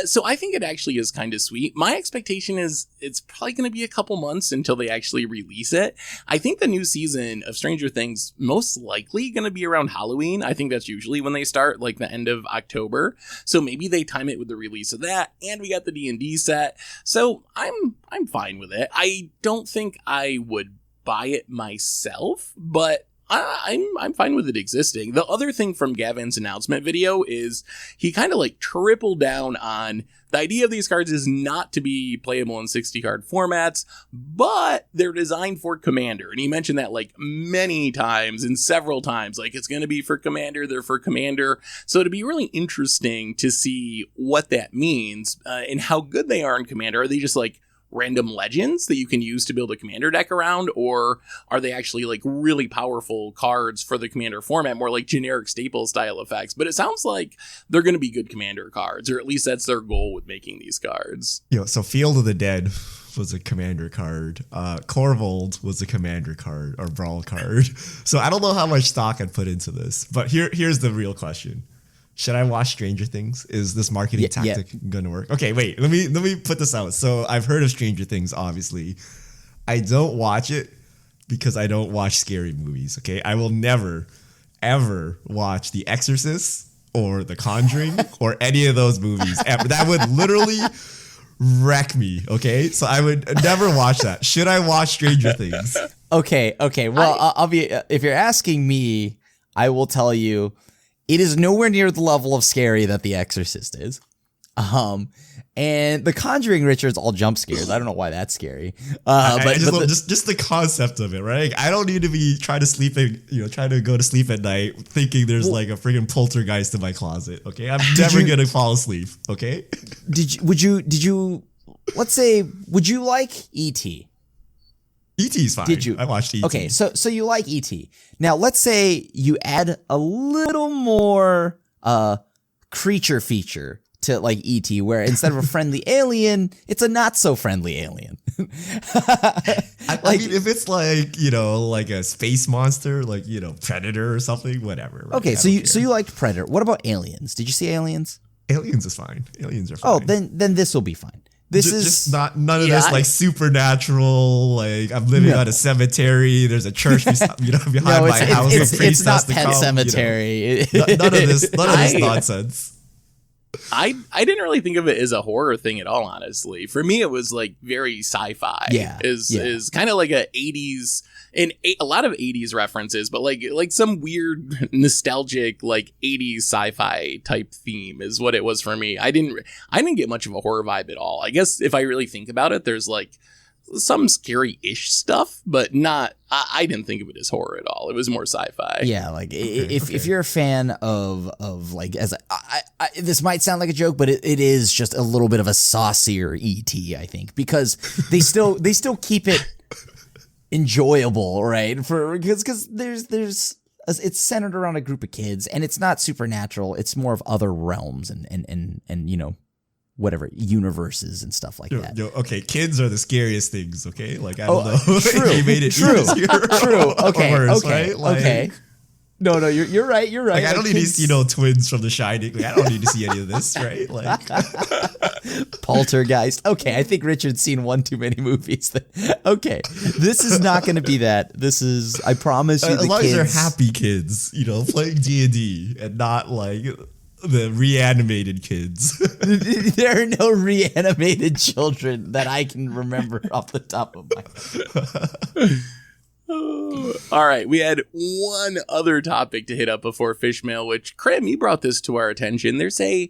So I think it actually is kind of sweet. My expectation is it's probably going to be a couple months until they actually release it. I think the new season of Stranger Things most likely going to be around Halloween. I think that's usually when they start, like the end of October. So maybe they time it with the release of that, and we got the D&D set. So I'm fine with it. I don't think I would buy it myself, but I'm fine with it existing. The other thing from Gavin's announcement video is he kind of tripled down on the idea of these cards is not to be playable in 60 card formats, but they're designed for Commander. And he mentioned that many times and several times, it's going to be for Commander, they're for Commander. So it'd be really interesting to see what that means and how good they are in Commander. Are they just random legends that you can use to build a Commander deck around, or are they actually really powerful cards for the Commander format, more generic staple style effects? But it sounds like they're going to be good Commander cards, or at least that's their goal with making these cards. So Field of the Dead was a commander card. Corvold was a commander card or brawl card. So I don't know how much stock I'd put into this. But here's the real question. Should I watch Stranger Things? Is this marketing tactic gonna work? Okay, wait. Let me put this out. So I've heard of Stranger Things, obviously. I don't watch it because I don't watch scary movies. Okay, I will never, ever watch The Exorcist or The Conjuring or any of those movies ever. That would literally wreck me. Okay, so I would never watch that. Should I watch Stranger Things? Okay. Well, I'll be. If you're asking me, I will tell you. It is nowhere near the level of scary that The Exorcist is. And The Conjuring, Richard's all jump scares. I don't know why that's scary. Just the concept of it, right? Like, I don't need to be trying to go to sleep at night thinking there's like a freaking poltergeist in my closet. Okay, I'm never gonna fall asleep. Okay. Would you like E.T.? E.T.'s fine. Did you? I watched E.T. Okay, so you like E.T. Now, let's say you add a little more creature feature to like E.T., where instead of a friendly alien, it's a not so friendly alien. I mean, if it's like, like a space monster, like, Predator or something, whatever. Right? Okay, so you liked Predator. What about Aliens? Did you see Aliens? Aliens is fine. Aliens are fine. Oh, then this will be fine. This is just none of this like supernatural. Like, I'm living on a cemetery. There's a church, behind my house. It's not Pet Cemetery. None of this nonsense. I didn't really think of it as a horror thing at all, honestly. For me, it was like very sci-fi. Is kind of like a 80s and a lot of 80s references, but like some weird nostalgic like 80s sci-fi type theme is what it was for me. I didn't get much of a horror vibe at all. I guess if I really think about it, there's like some scary-ish stuff, but not. I didn't think of it as horror at all. It was more sci-fi. Yeah, like if you're a fan of like, as I this might sound like a joke, but it is just a little bit of a saucier E.T., I think, because they still keep it enjoyable, right? Because there's it's centered around a group of kids, and it's not supernatural. It's more of other realms and whatever universes and stuff like that. Okay, kids are the scariest things. Okay, like I don't know. True. You made it true. Okay. Worse, okay. Right? Like, okay. No, you're right. You're right. Like, I don't need to see twins from The Shining. Like, I don't need to see any of this, right? Like Poltergeist. Okay, I think Richard's seen one too many movies. Okay, this is not going to be that. This is, I promise you, as long as they're happy kids, playing D&D and not like the reanimated kids. There are no reanimated children that I can remember off the top of my head. All right, we had one other topic to hit up before fish mail, which, Krim, you brought this to our attention. There's a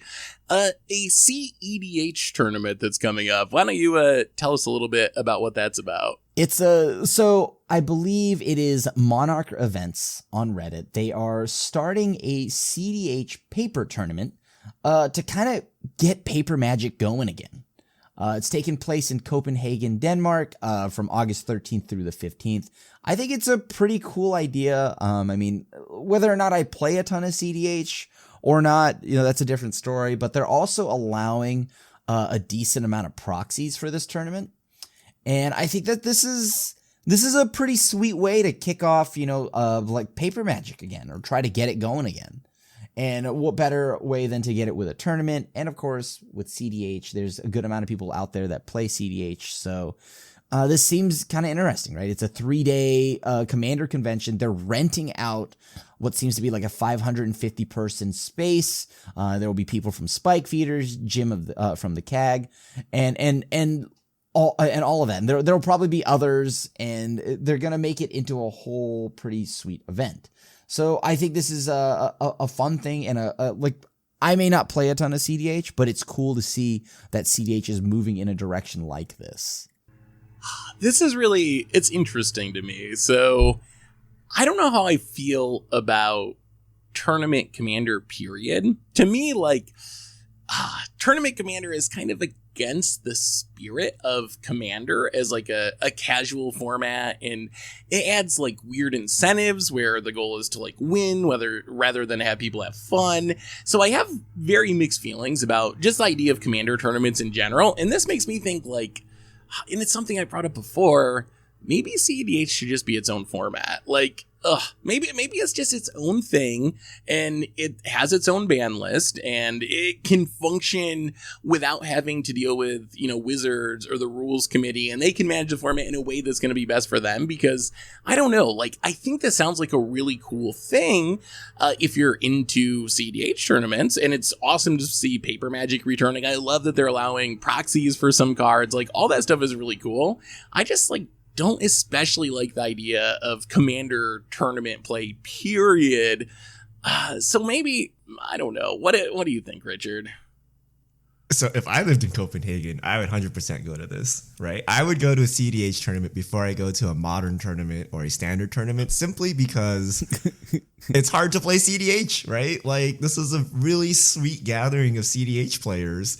CEDH tournament that's coming up. Why don't you tell us a little bit about what that's about? So I believe it is Monarch Events on Reddit. They are starting a CDH paper tournament to kind of get paper magic going again. It's taking place in Copenhagen, Denmark, from August 13th through the 15th. I think it's a pretty cool idea. I mean, whether or not I play a ton of CDH or not, that's a different story. But they're also allowing a decent amount of proxies for this tournament. And I think that this is a pretty sweet way to kick off, like paper magic again, or try to get it going again. And what better way than to get it with a tournament? And of course, with CDH, there's a good amount of people out there that play CDH. So this seems kind of interesting, right? It's a 3-day commander convention. They're renting out what seems to be like a 550 person space. There will be people from Spike Feeders, Jim from the CAG, and all of that. And there'll probably be others, and they're gonna make it into a whole pretty sweet event. So I think this is a fun thing, and like, I may not play a ton of CDH, but it's cool to see that CDH is moving in a direction like this. This is really, it's interesting to me. So I don't know how I feel about tournament commander, period. To me, like, tournament commander is kind of against the spirit of commander as like a casual format, and it adds like weird incentives where the goal is to like win rather than have people have fun. So I have very mixed feelings about just the idea of commander tournaments in general, and this makes me think like, and it's something I brought up before, maybe CEDH should just be its own format. Like, maybe it's just its own thing, and it has its own ban list, and it can function without having to deal with, Wizards or the rules committee, and they can manage the format in a way that's going to be best for them. Because I don't know, like, I think this sounds like a really cool thing if you're into CEDH tournaments, and it's awesome to see Paper Magic returning. I love that they're allowing proxies for some cards. Like, all that stuff is really cool. I just don't especially like the idea of Commander tournament play, period. So maybe, I don't know. What do you think, Richard? So if I lived in Copenhagen, I would 100% go to this, right? I would go to a CDH tournament before I go to a modern tournament or a standard tournament, simply because it's hard to play CDH, right? Like, this is a really sweet gathering of CDH players.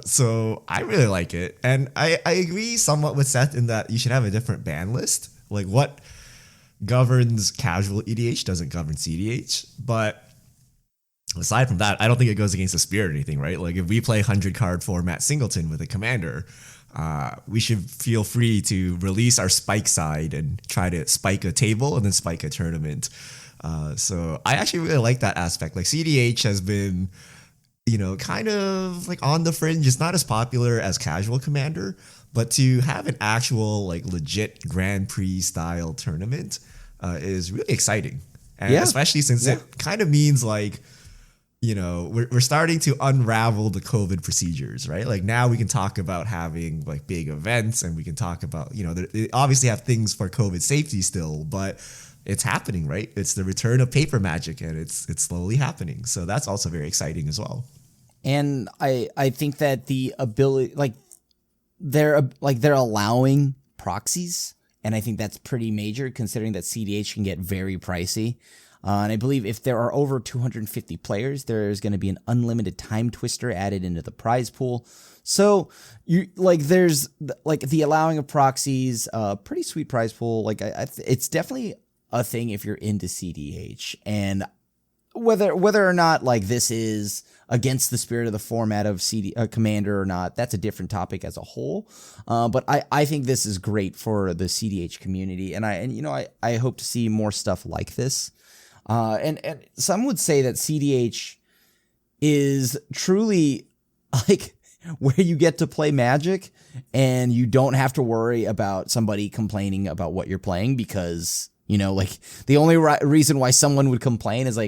So I really like it. And I agree somewhat with Seth in that you should have a different ban list. Like, what governs casual EDH doesn't govern CDH. But aside from that, I don't think it goes against the spirit or anything, right? Like, if we play 100 card format singleton with a commander, we should feel free to release our spike side and try to spike a table and then spike a tournament. So I actually really like that aspect. Like, CDH has been, kind of like on the fringe. It's not as popular as casual commander, but to have an actual, like, legit Grand Prix style tournament is really exciting. And especially since it kind of means, like, we're starting to unravel the COVID procedures, right? Like, now we can talk about having, like, big events, and we can talk about, they obviously have things for COVID safety still, but it's happening, right? It's the return of Paper Magic, and it's slowly happening. So that's also very exciting as well. And I think that the ability, they're allowing proxies, and I think that's pretty major, considering that CDH can get very pricey. And I believe if there are over 250 players, there's going to be an unlimited time twister added into the prize pool. So there's the allowing of proxies, pretty sweet prize pool. It's definitely a thing if you're into CDH. And whether or not this is against the spirit of the format of Commander or not, that's a different topic as a whole. But I think this is great for the CDH community, and I hope to see more stuff like this. And some would say that CDH is truly where you get to play Magic and you don't have to worry about somebody complaining about what you're playing, because, the only reason why someone would complain is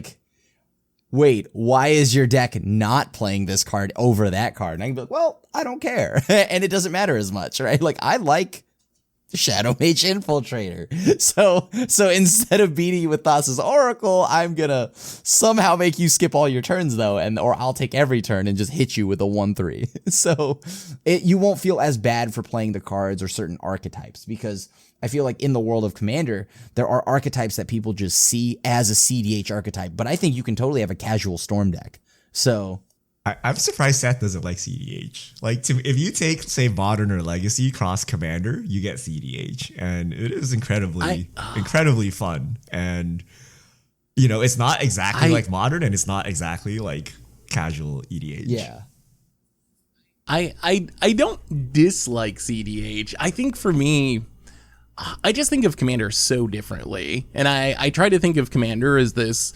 wait, why is your deck not playing this card over that card? And I can be like, well, I don't care. And it doesn't matter as much, right? I like Shadow Mage Infiltrator. So instead of beating you with Thassa's Oracle, I'm gonna somehow make you skip all your turns though, or I'll take every turn and just hit you with a 1/3. So you won't feel as bad for playing the cards or certain archetypes, because I feel like in the world of Commander, there are archetypes that people just see as a CDH archetype, but I think you can totally have a casual Storm deck. So I'm surprised Seth doesn't like CDH. If you take, say, Modern or Legacy cross Commander, you get CDH, and it is incredibly fun. And it's not exactly like Modern, and it's not exactly like casual EDH. Yeah. I don't dislike CDH. I think for me, I just think of Commander so differently. And I try to think of Commander as this,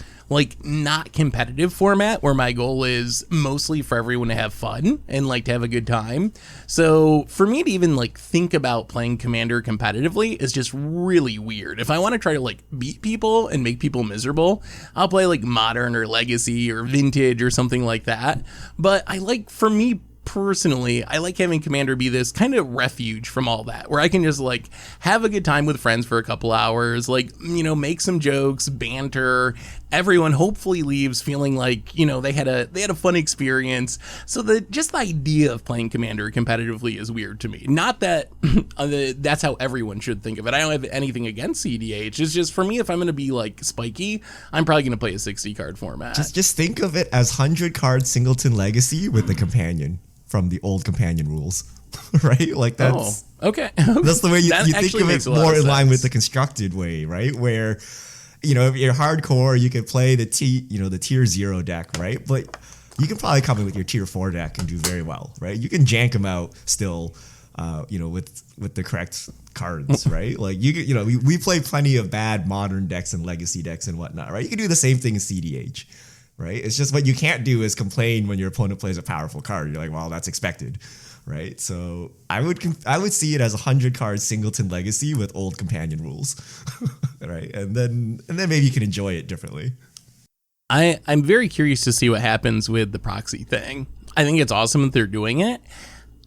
not competitive format where my goal is mostly for everyone to have fun and, to have a good time. So for me to even, think about playing Commander competitively is just really weird. If I want to try to, beat people and make people miserable, I'll play, Modern or Legacy or Vintage or something like that. But for me, personally, I like having Commander be this kind of refuge from all that, where I can just have a good time with friends for a couple hours, make some jokes, banter. Everyone hopefully leaves feeling they had a fun experience. So the idea of playing Commander competitively is weird to me. Not that that's how everyone should think of it. I don't have anything against CDH. It's just, for me, if I'm going to be spiky, I'm probably going to play a 60 card format. Just think of it as 100 card Singleton Legacy with the companion from the old companion rules, right? That's okay. That's the way you think of it, more in line with the constructed way, right? Where, if you're hardcore, you could play the tier 0 deck, right? But you can probably come in with your tier 4 deck and do very well, right? You can jank them out still. with the correct cards, right? Like we play plenty of bad modern decks and legacy decks and whatnot, right? You can do the same thing in CDH, right? It's just what you can't do is complain when your opponent plays a powerful card. You're like, well, that's expected, right? So I would see it as 100 card singleton legacy with old companion rules, right? And then maybe you can enjoy it differently. I'm very curious to see what happens with the proxy thing. I think it's awesome that they're doing it.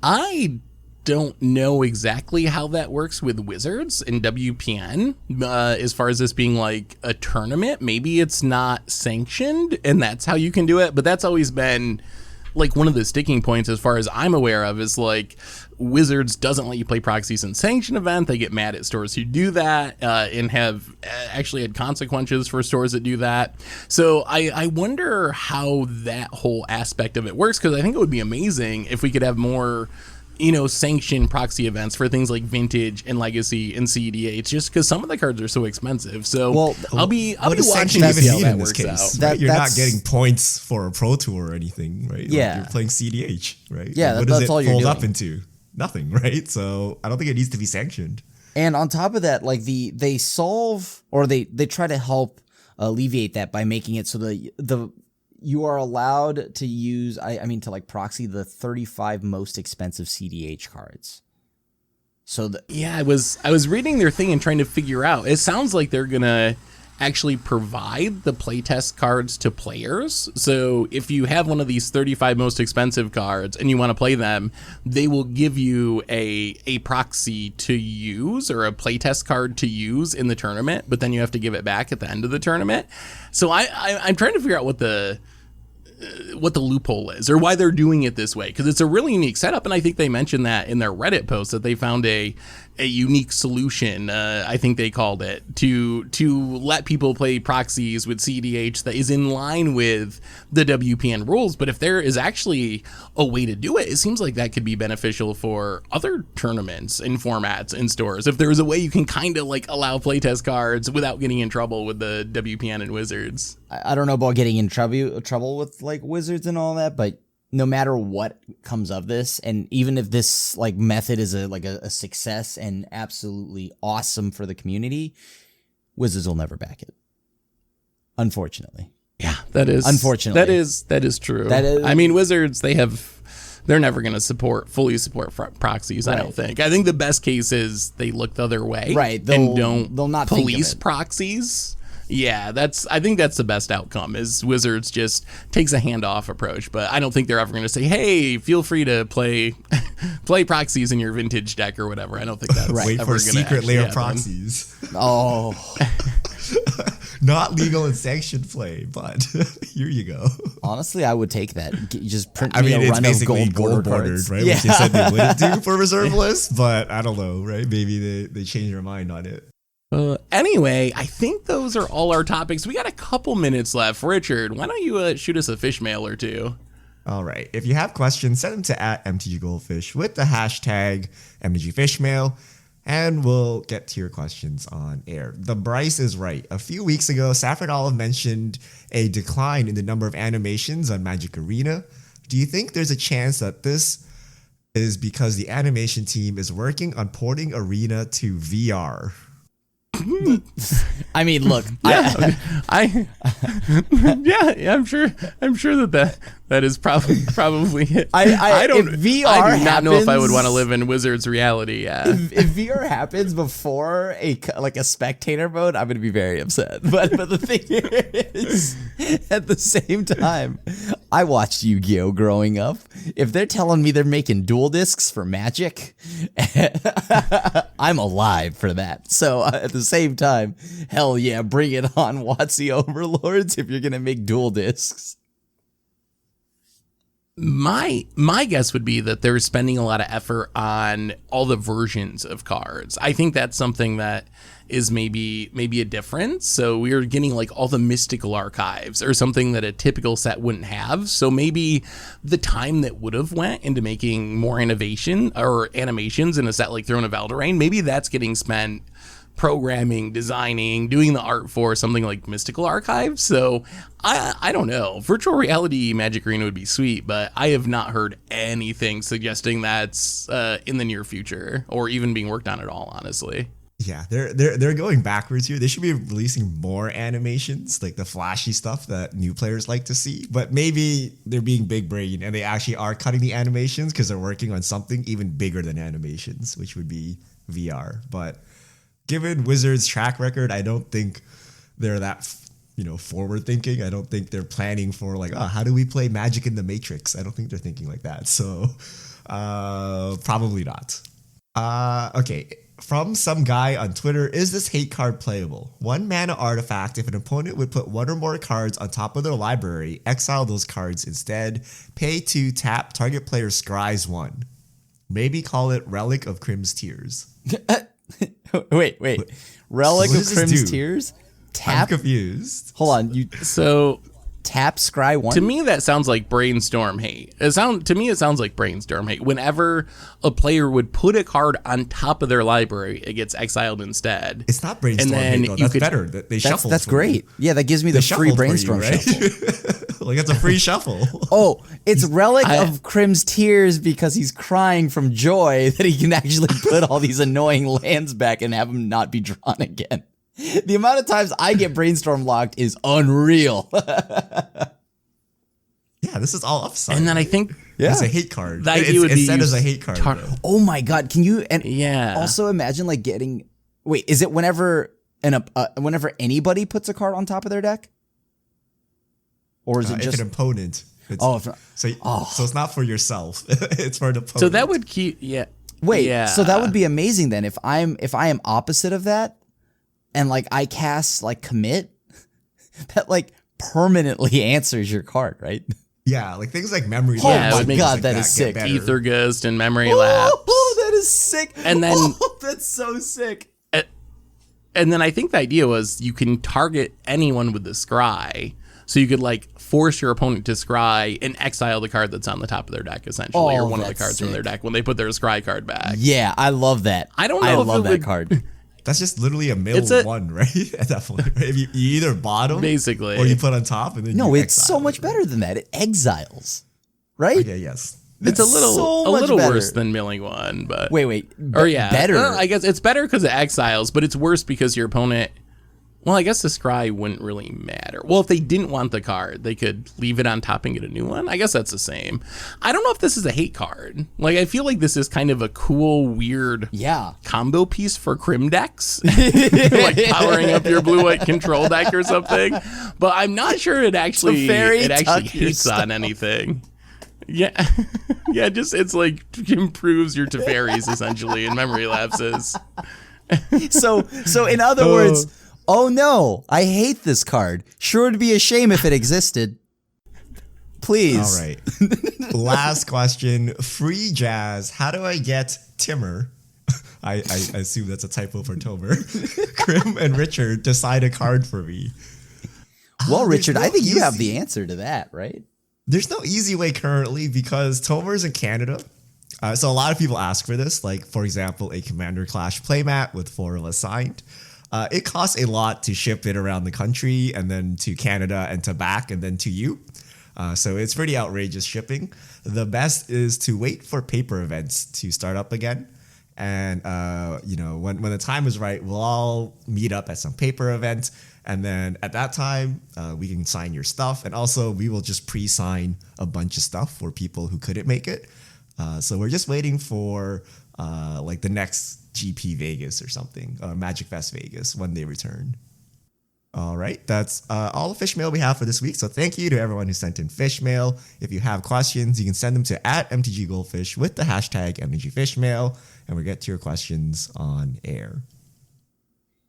I don't know exactly how that works with Wizards and WPN as far as this being like a tournament. Maybe it's not sanctioned and that's how you can do it, but that's always been like one of the sticking points as far as I'm aware of is like Wizards doesn't let you play proxies in sanctioned event. They get mad at stores who do that and have actually had consequences for stores that do that. So I wonder how that whole aspect of it works, because I think it would be amazing if we could have more sanctioned proxy events for things like Vintage and Legacy and CDH, just because some of the cards are so expensive. So I'll be watching to see how that works out. Right? You're not getting points for a Pro Tour or anything, right? Yeah. Like you're playing CDH, right? Yeah, what does that's it all you're fold doing. up into? Nothing, right? So I don't think it needs to be sanctioned. And on top of that, like they solve, or they try to help alleviate that by making it so you are allowed to use, to like proxy the 35 most expensive CDH cards. So I was reading their thing and trying to figure out. It sounds like they're gonna actually provide the playtest cards to players. So if you have one of these 35 most expensive cards and you want to play them, they will give you a proxy to use or a playtest card to use in the tournament, but then you have to give it back at the end of the tournament. So I'm trying to figure out what the loophole is or why they're doing it this way, because it's a really unique setup, and I think they mentioned that in their Reddit post that they found a unique solution, I think they called it, to let people play proxies with CDH that is in line with the WPN rules. But if there is actually a way to do it, it seems like that could be beneficial for other tournaments and formats in stores. If there is a way you can kind of like allow playtest cards without getting in trouble with the WPN and Wizards. I don't know about getting in trouble with like Wizards and all that, but no matter what comes of this, and even if this like method is a success and absolutely awesome for the community, Wizards will never back it. Unfortunately. Yeah, that is unfortunately. That is true. I mean, Wizards, they're never going to fully support proxies. Right. I don't think. I think the best case is they look the other way, right? They'll not police proxies. Yeah, I think that's the best outcome, is Wizards just takes a handoff approach, but I don't think they're ever going to say, hey, feel free to play proxies in your Vintage deck or whatever. I don't think that's Wait ever for secret layer happen. Proxies. Oh. Not legal and sanctioned play, but here you go. Honestly, I would take that. Just print me a run of gold bordered, right? Yeah. Which they said they wouldn't do for reserve lists, but I don't know, right? Maybe they changed their mind on it. Anyway, I think those are all our topics. We got a couple minutes left. Richard, why don't you shoot us a fish mail or two? All right. If you have questions, send them to @MTGGoldfish with the hashtag MTGFishmail, and we'll get to your questions on air. The Bryce is right. A few weeks ago, Saffron Olive mentioned a decline in the number of animations on Magic Arena. Do you think there's a chance that this is because the animation team is working on porting Arena to VR? I mean, look, yeah, I'm sure that is probably it. I don't VR I do not know if I would want to live in Wizards reality. Yeah, if VR happens before a spectator mode, I'm going to be very upset. But the thing is, at the same time, I watched Yu-Gi-Oh growing up. If they're telling me they're making dual discs for Magic, I'm alive for that. So at the same time, hell yeah, bring it on, WotC Overlords, if you're going to make dual discs. My guess would be that they're spending a lot of effort on all the versions of cards. I think that's something that is maybe a difference. So we're getting like all the mystical archives or something that a typical set wouldn't have. So maybe the time that would have went into making more innovation or animations in a set like Throne of Eldraine, maybe that's getting spent programming, designing, doing the art for something like Mystical Archive. So I don't know. Virtual reality Magic Arena would be sweet, but I have not heard anything suggesting that's in the near future or even being worked on at all, honestly. Yeah, they're going backwards here. They should be releasing more animations, like the flashy stuff that new players like to see. But maybe they're being big brain and they actually are cutting the animations because they're working on something even bigger than animations, which would be VR. But given Wizards' track record, I don't think they're that forward thinking. I don't think they're planning for like, oh, how do we play Magic in the Matrix? I don't think they're thinking like that. So probably not. Okay. From some guy on Twitter, is this hate card playable? 1 mana artifact. If an opponent would put 1 or more cards on top of their library, exile those cards instead. Pay 2, tap, target player scries 1. Maybe call it Relic of Crim's Tears. Wait. Relic What of does this Crim's do? Tears? Tap? I'm confused. Hold on. So Tap scry 1? to me, that sounds like brainstorm hate. It sounds like brainstorm hate. Whenever a player would put a card on top of their library, it gets exiled instead. It's not brainstorm And then hate, though. you That's could- better. They shuffled. That's for great. you. Yeah, that gives me the They free shuffled for you, brainstorm right? shuffle. Like, it's a free shuffle. Oh, it's Relic of Crim's Tears because he's crying from joy that he can actually put all these annoying lands back and have them not be drawn again. The amount of times I get brainstorm locked is unreal. Yeah, this is all upside. And then I think It's a hate card. the idea would It's be set as a use hate card. tar- though. Oh my god, can you Yeah. also imagine like getting wait, is it whenever whenever anybody puts a card on top of their deck? Or is it If just an opponent. It's, Oh, so it's not for yourself. It's for the opponent. So that would keep Wait, Yeah. so that would be amazing then if I am opposite of that and like I cast like commit that like permanently answers your card, right? Yeah, like things like memory. Oh Yeah, it lapse, would make- things God, like that is sick. get better. Ether Ghost and Memory Lapse. Oh, that is sick. And then- oh, that's so sick. And then I think the idea was you can target anyone with the scry. So you could like force your opponent to scry and exile the card that's on the top of their deck, essentially, or Oh, one of the that's cards from their sick. deck when they put their scry card back. Yeah, I love that. I don't know I if love it that would- card. That's just literally a mill It's a- one, right? At that point, right? If you either bottom, Basically. or you put on top, and then No, you it's exile so much it. better than that. It exiles, right? Okay, yes. It's a little so much worse better. than milling one, but Wait. or yeah, better. I guess it's better because it exiles, but it's worse because your opponent. Well, I guess the scry wouldn't really matter. Well, if they didn't want the card, they could leave it on top and get a new one. I guess that's the same. I don't know if this is a hate card. Like, I feel like this is kind of a cool, weird Yeah. combo piece for Crim decks, like powering up your blue-white control deck or something. But I'm not sure it actually tuck hits yourself. on anything. Yeah, yeah, just it's like improves your Teferis essentially in memory lapses. So in other words, oh no, I hate this card. Sure would be a shame if it existed. Please. All right. Last question. Free Jazz. How do I get Timmer? I assume that's a typo for Tomer. Krim and Richard decide a card for me. Well, There's Richard, no I think you have easy- the answer to that, right? There's no easy way currently because Tomer's in Canada. So a lot of people ask for this, like, for example, a Commander Clash playmat with 4 assigned. It costs a lot to ship it around the country and then to Canada and to back and then to you. So it's pretty outrageous shipping. The best is to wait for paper events to start up again. And, when the time is right, we'll all meet up at some paper event. And then at that time, we can sign your stuff. And also, we will just pre-sign a bunch of stuff for people who couldn't make it. So we're just waiting for the next GP Vegas or something, Magic Fest Vegas when they return. All right, that's all the fish mail we have for this week. So thank you to everyone who sent in fish mail. If you have questions, you can send them to @MTGGoldfish with the hashtag MTGFishmail, and we'll get to your questions on air.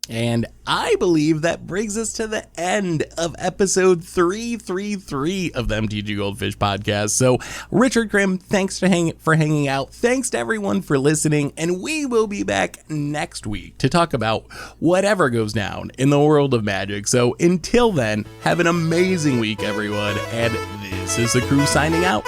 And I believe that brings us to the end of episode 333 of the MTG Goldfish podcast. So, Richard Krim, thanks for hanging out. Thanks to everyone for listening. And we will be back next week to talk about whatever goes down in the world of Magic. So, until then, have an amazing week, everyone. And this is the crew signing out.